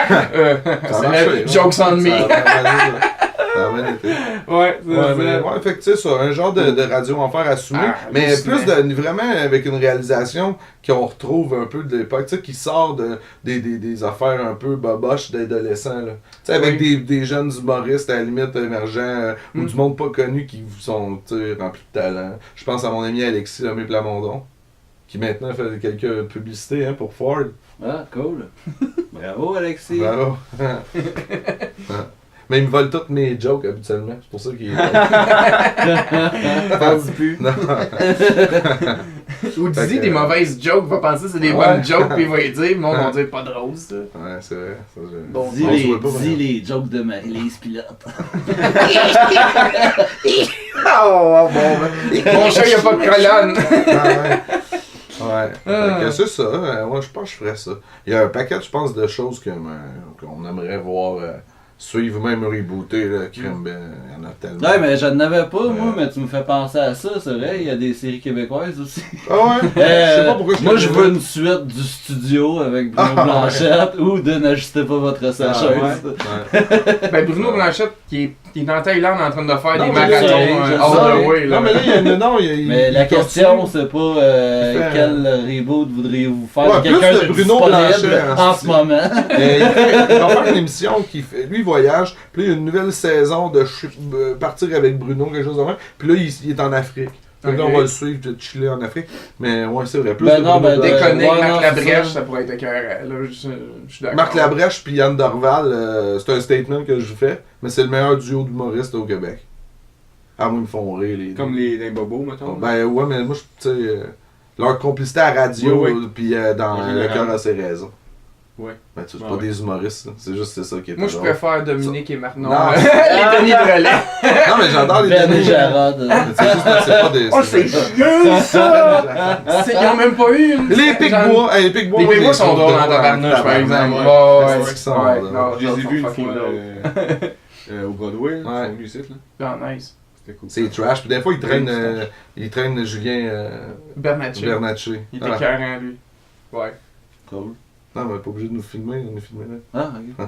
Ça a marché. Jokes on me. Ça a bien été. Ouais, ouais, fait que tu sais, ça, un genre de radio enfer assumé, mais plus vraiment avec une réalisation qu'on retrouve un peu de l'époque, tu sais, qui sort des affaires un peu boboches d'adolescents, là. Tu sais, avec des jeunes humoristes à la limite émergents, ou du monde pas connu qui sont, tu sais, remplis de talent. Je pense à mon ami Alexis Lemay Plamondon, qui maintenant fait quelques publicités hein, pour Ford. Ah, cool. Bravo, Alexis. Bravo. Mais il me vole toutes mes jokes habituellement, c'est pour ça qu'il Pense plus. Non. Ou dis des mauvaises jokes, va penser que c'est des bonnes jokes, puis il va y dire, le monde va dire pas drôle ça. Ouais, c'est vrai. Ça, bon, dis les jokes de Marie-Lise Pilote. Oh, bon, mon chat, il a pas de colonne. Ouais, c'est ça. Moi, je pense que je ferais ça. Il y a un paquet, je pense, de choses qu'on aimerait voir suivre, même rebooter, là, crème, il y en a tellement. Ouais, mais j'en avais pas, moi, mais tu me fais penser à ça, c'est vrai, il y a des séries québécoises aussi. Ah ouais? Je sais pas pourquoi moi, je veux une suite du studio avec Bruno Blanchette ou de N'ajustez pas votre sécheuse. Ben, Bruno Blanchette, qui est dans Thaïlande en train de faire des marathons all the way. Non, mais là, il y a mais la question, c'est pas quel reboot voudriez-vous faire ouais, quelqu'un de Bruno Blanchet en ce moment. Il va faire une émission qui fait. Lui, il voyage, puis là, il y a une nouvelle saison de partir avec Bruno, quelque chose de même. Puis là, il est en Afrique. Donc là, on va le suivre, de chiller en Afrique. Mais ouais, c'est vrai. Plus déconner Marc Labrèche, ça pourrait être écœurant. Là, je suis d'accord. Marc Labrèche puis Yann Dorval, c'est un statement que je fais, mais c'est le meilleur duo d'humoristes au Québec. Ah, moi, ils me font rire. Comme les bobos, mettons. Ben ouais, mais moi, tu sais, leur complicité à radio, puis dans Le cœur a ses raisons. Ouais. Ben, c'est pas des humoristes, c'est juste ça qui est moi, je préfère Dominique et Marnon. Non. Les Denis de relais. Non, mais j'adore les Denis Jarod. C'est juste que c'est pas des. Oh, c'est chiant, ça! Ils ont même pas eu une. Les Pic-Bois. Les Pic-Bois sont drôles en tabarnouche, par exemple. Je les ai vus une fois au Broadway. Ils sont venus ici, là. Ah, nice. C'était cool. C'est trash. Puis des fois, ils traînent Julien Bernatchez. Il était écœurant, lui. Ouais. Cool. Non, mais pas obligé de nous filmer, on est filmé là. Ah, ok.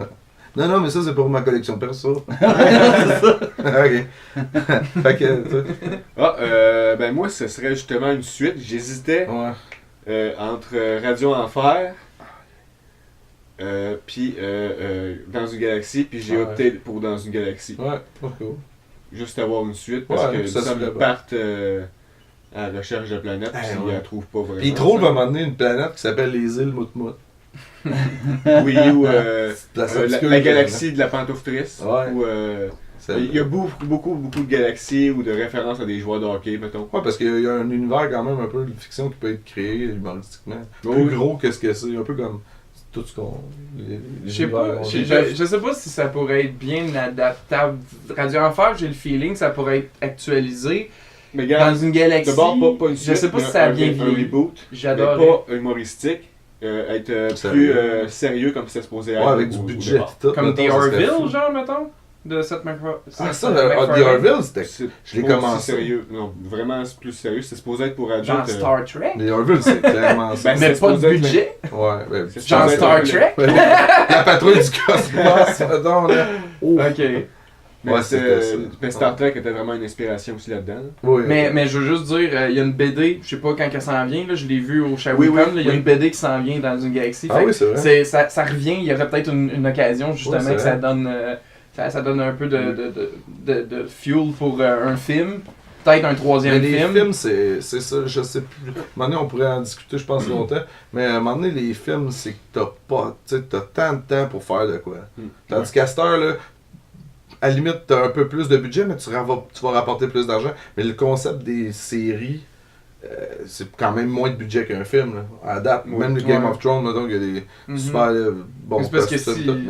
Non, mais ça c'est pour ma collection perso. C'est ça. Ok. Fait que, ben moi, ce serait justement une suite. J'hésitais entre Radio Enfer, puis Dans une galaxie, puis j'ai opté pour Dans une galaxie. Ouais, ok. Juste avoir une suite, parce que ça me partent à la recherche de planètes, puis ils la trouvent pas vraiment. Ils trouvent à un moment donné une planète qui s'appelle les îles Moutmout. Oui, ou la galaxie de la pantouftrice. Il y a beaucoup de galaxies ou de références à des joueurs de hockey, mettons. Ouais, parce qu'il y a un univers quand même un peu de fiction qui peut être créé humoristiquement. Plus gros que ce que c'est, un peu comme tout ce qu'on... Je sais pas si ça pourrait être bien adaptable. Radio Enfer, j'ai le feeling que ça pourrait être actualisé. Mais regarde, dans une galaxie. D'abord, pas une suite, je sais pas si ça a bien un reboot. J'adore. Mais pas humoristique. Être plus sérieux comme c'est supposé être. Ouais, avec du budget. Tout, comme The Orville, genre, mettons, de Seth MacFarlane. Ah, ça, The Orville, c'était. Je l'ai commencé. Sérieux. Non, vraiment plus sérieux. C'est supposé être pour adultes. Genre Star Trek. The Orville, c'est clairement ça. Mais pas de budget. Ouais, genre Star Trek. La patrouille du cosmos, mettons, là. Ok. Mais Star Trek était vraiment une inspiration aussi là-dedans. Oui, mais je veux juste dire, il y a une BD, je sais pas quand elle s'en vient, là, je l'ai vu au Shawicon, il y a une BD qui s'en vient dans une galaxie. Ah oui, c'est vrai. Ça revient, il y aurait peut-être une occasion justement que ça ça donne un peu de fuel pour un film. Peut-être un troisième film. Les films, c'est ça, je sais plus. À un moment donné, on pourrait en discuter, je pense, longtemps. Mais à un moment donné, les films, c'est que t'as tant de temps pour faire de quoi. Tandis qu'à cette heure, là, à la limite, t'as un peu plus de budget, mais tu vas rapporter plus d'argent. Mais le concept des séries, c'est quand même moins de budget qu'un film. Là. À date, même le Game of Thrones, mettons, il y a des super bons costumes.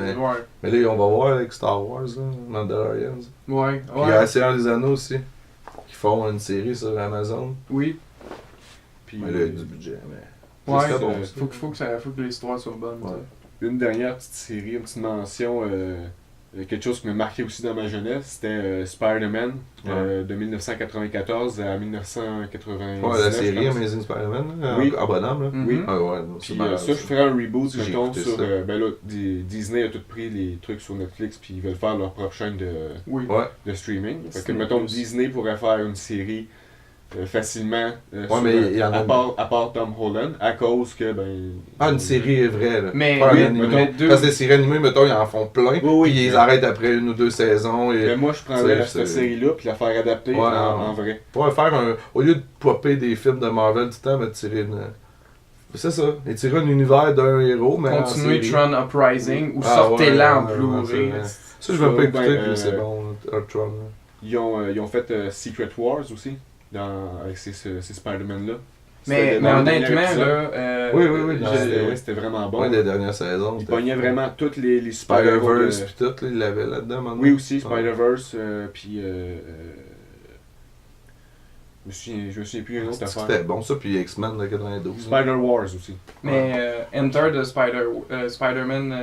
Mais là, on va voir avec Star Wars, là, Mandalorians. Ouais. Puis il y a Seigneur des Anneaux aussi. Qui font une série sur Amazon. Oui. Puis mais là, il y a du budget. Mais ouais, faut que l'histoire soit bonne. Ouais. Une dernière petite série, une petite mention, quelque chose qui m'a marqué aussi dans ma jeunesse, c'était Spider-Man de 1994 à 1999. Ouais, la série Amazing Spider-Man, oui. En bonhomme. Là. Oui. Ah ouais, puis ça, je ferais un reboot, mettons, sur... ben là, Disney a tout pris les trucs sur Netflix, puis ils veulent faire leur propre chaîne de streaming. Fait que, mettons, Disney pourrait faire une série facilement à part Tom Holland, à cause que, une série vraie, là. Mais, parce que les séries animées, mettons, ils en font plein, puis ils arrêtent après 1 ou 2 saisons. Et, mais moi, je prendrais cette série-là, puis la faire adapter en vrai. Pour faire au lieu de popper des films de Marvel du temps, tirer une... C'est ça, et tirer un univers d'un héros, mais continuer Tron Uprising, ou sortez-la en Blu-ray. Ça, je veux pas écouter, puis c'est bon, Tron. Ils ont fait Secret Wars aussi. Avec ces Spider-Man-là. Mais honnêtement, là. Oui. C'était vraiment bon. Oui, les dernières saisons. Ils pognaient vraiment toutes les Spider-Verse, puis tout, ils l'avaient là-dedans maintenant. Oui, aussi, Spider-Verse, puis. Je me souviens plus d'une autre affaire. C'était bon ça, puis X-Men de 92. Spider-Wars aussi. Mais Enter the Spider-Man,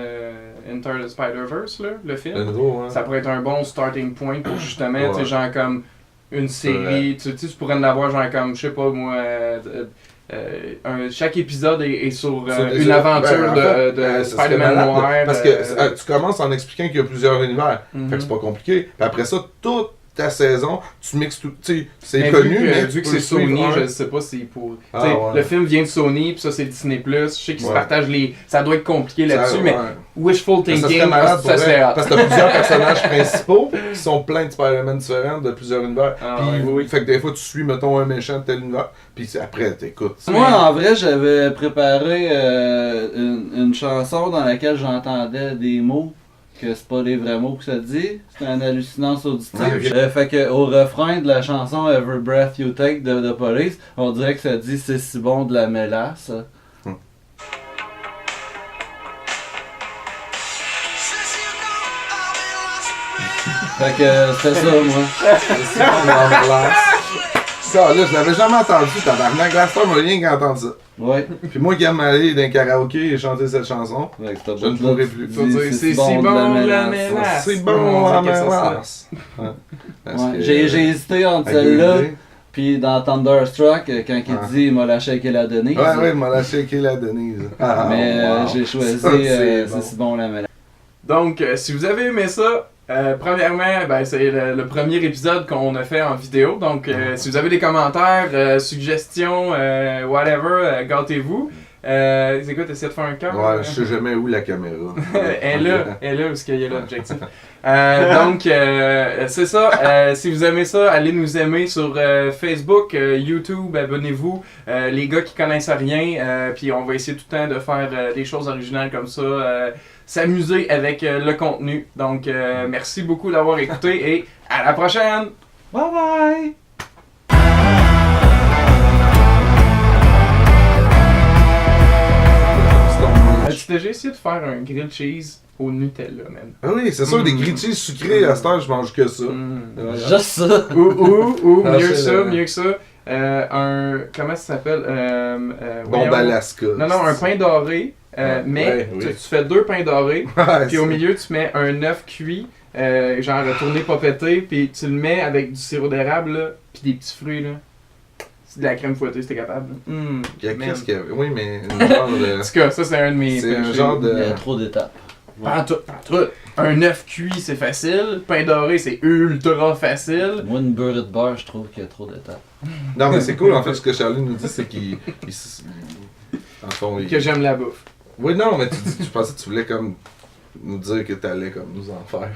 Enter the Spider-Verse, là, le film, ça pourrait être un bon starting point pour justement, tu sais, genre comme. Une série, tu pourrais en avoir genre comme, je sais pas moi, chaque épisode est sur une aventure de Spider-Man noir. Parce que tu commences en expliquant qu'il y a plusieurs univers, fait que c'est pas compliqué. Puis après ça, toute ta saison, tu mixes tout, tu sais, c'est connu, mais vu que c'est Sony, je sais pas si pour... Le film vient de Sony, puis ça c'est Disney+, je sais qu'ils se partagent les... Ça doit être compliqué là-dessus, mais wishful thinking, ça serait hot. Parce que t'as plusieurs personnages principaux qui sont plein de Spider-Man différents, de plusieurs univers. Fait que des fois tu suis, mettons, un méchant de tel univers, puis après t'écoutes. Moi, en vrai, j'avais préparé une chanson dans laquelle j'entendais des mots que c'est pas des vrais mots que ça dit, c'est une hallucinance auditive. Fait que au refrain de la chanson Every Breath You Take de Police, on dirait que ça dit c'est si bon de la mélasse. Fait que c'était ça, moi. C'est si bon de la mélasse. Ça, là, je l'avais jamais entendu, tabarnak. Glastor m'a rien qu'entendre ça. Ouais. Puis moi qui aime aller dans un karaoké et chanter cette chanson, je ne pourrais plus. C'est si bon de la mélasse. C'est bon la mélasse. J'ai hésité entre celle-là puis dans Thunderstruck, quand il dit « il m'a lâché qu'il a Denise ». Ouais, il m'a lâché qu'il a Denise. Mais j'ai choisi « c'est si bon la mélasse ». Donc, si vous avez aimé ça, premièrement, c'est le premier épisode qu'on a fait en vidéo. Donc, si vous avez des commentaires, suggestions, whatever, gâtez-vous. C'est quoi, t'essaies de faire un cœur? Ouais, je sais jamais où la caméra. Elle est là, où est-ce qu'il y a l'objectif. Donc, c'est ça. Si vous aimez ça, allez nous aimer sur Facebook, YouTube, abonnez-vous. Les gars qui connaissent rien, puis on va essayer tout le temps de faire des choses originales comme ça. S'amuser avec le contenu. Donc, merci beaucoup d'avoir écouté et à la prochaine! Bye bye! As-tu déjà essayé de faire un grilled cheese au Nutella, man? Ah oui, c'est sûr, des grilled cheese sucrés, à cette heure, je mange que ça. Juste ça! Ou mieux que ça. Comment ça s'appelle? Bombe Alaska. Non, un pain doré. Mais tu fais 2 pains dorés, puis au milieu tu mets un œuf cuit, genre tourné pas pété, puis tu le mets avec du sirop d'érable, là, puis des petits fruits. Là. C'est de la crème fouettée si t'es capable. Qu'est-ce qu'il y a? Oui, mais une genre de... En tout cas, ça c'est un de mes... C'est un genre de... Il y a trop d'étapes. Pas en tout. Un œuf cuit c'est facile, pain doré c'est ultra facile. Moi une beurre de beurre, je trouve qu'il y a trop d'étapes. Non mais c'est cool en fait, ce que Charlie nous dit c'est qu'il... En fond, que j'aime la bouffe. Oui, non, mais je pensais que tu voulais comme nous dire que t'allais comme nous en faire.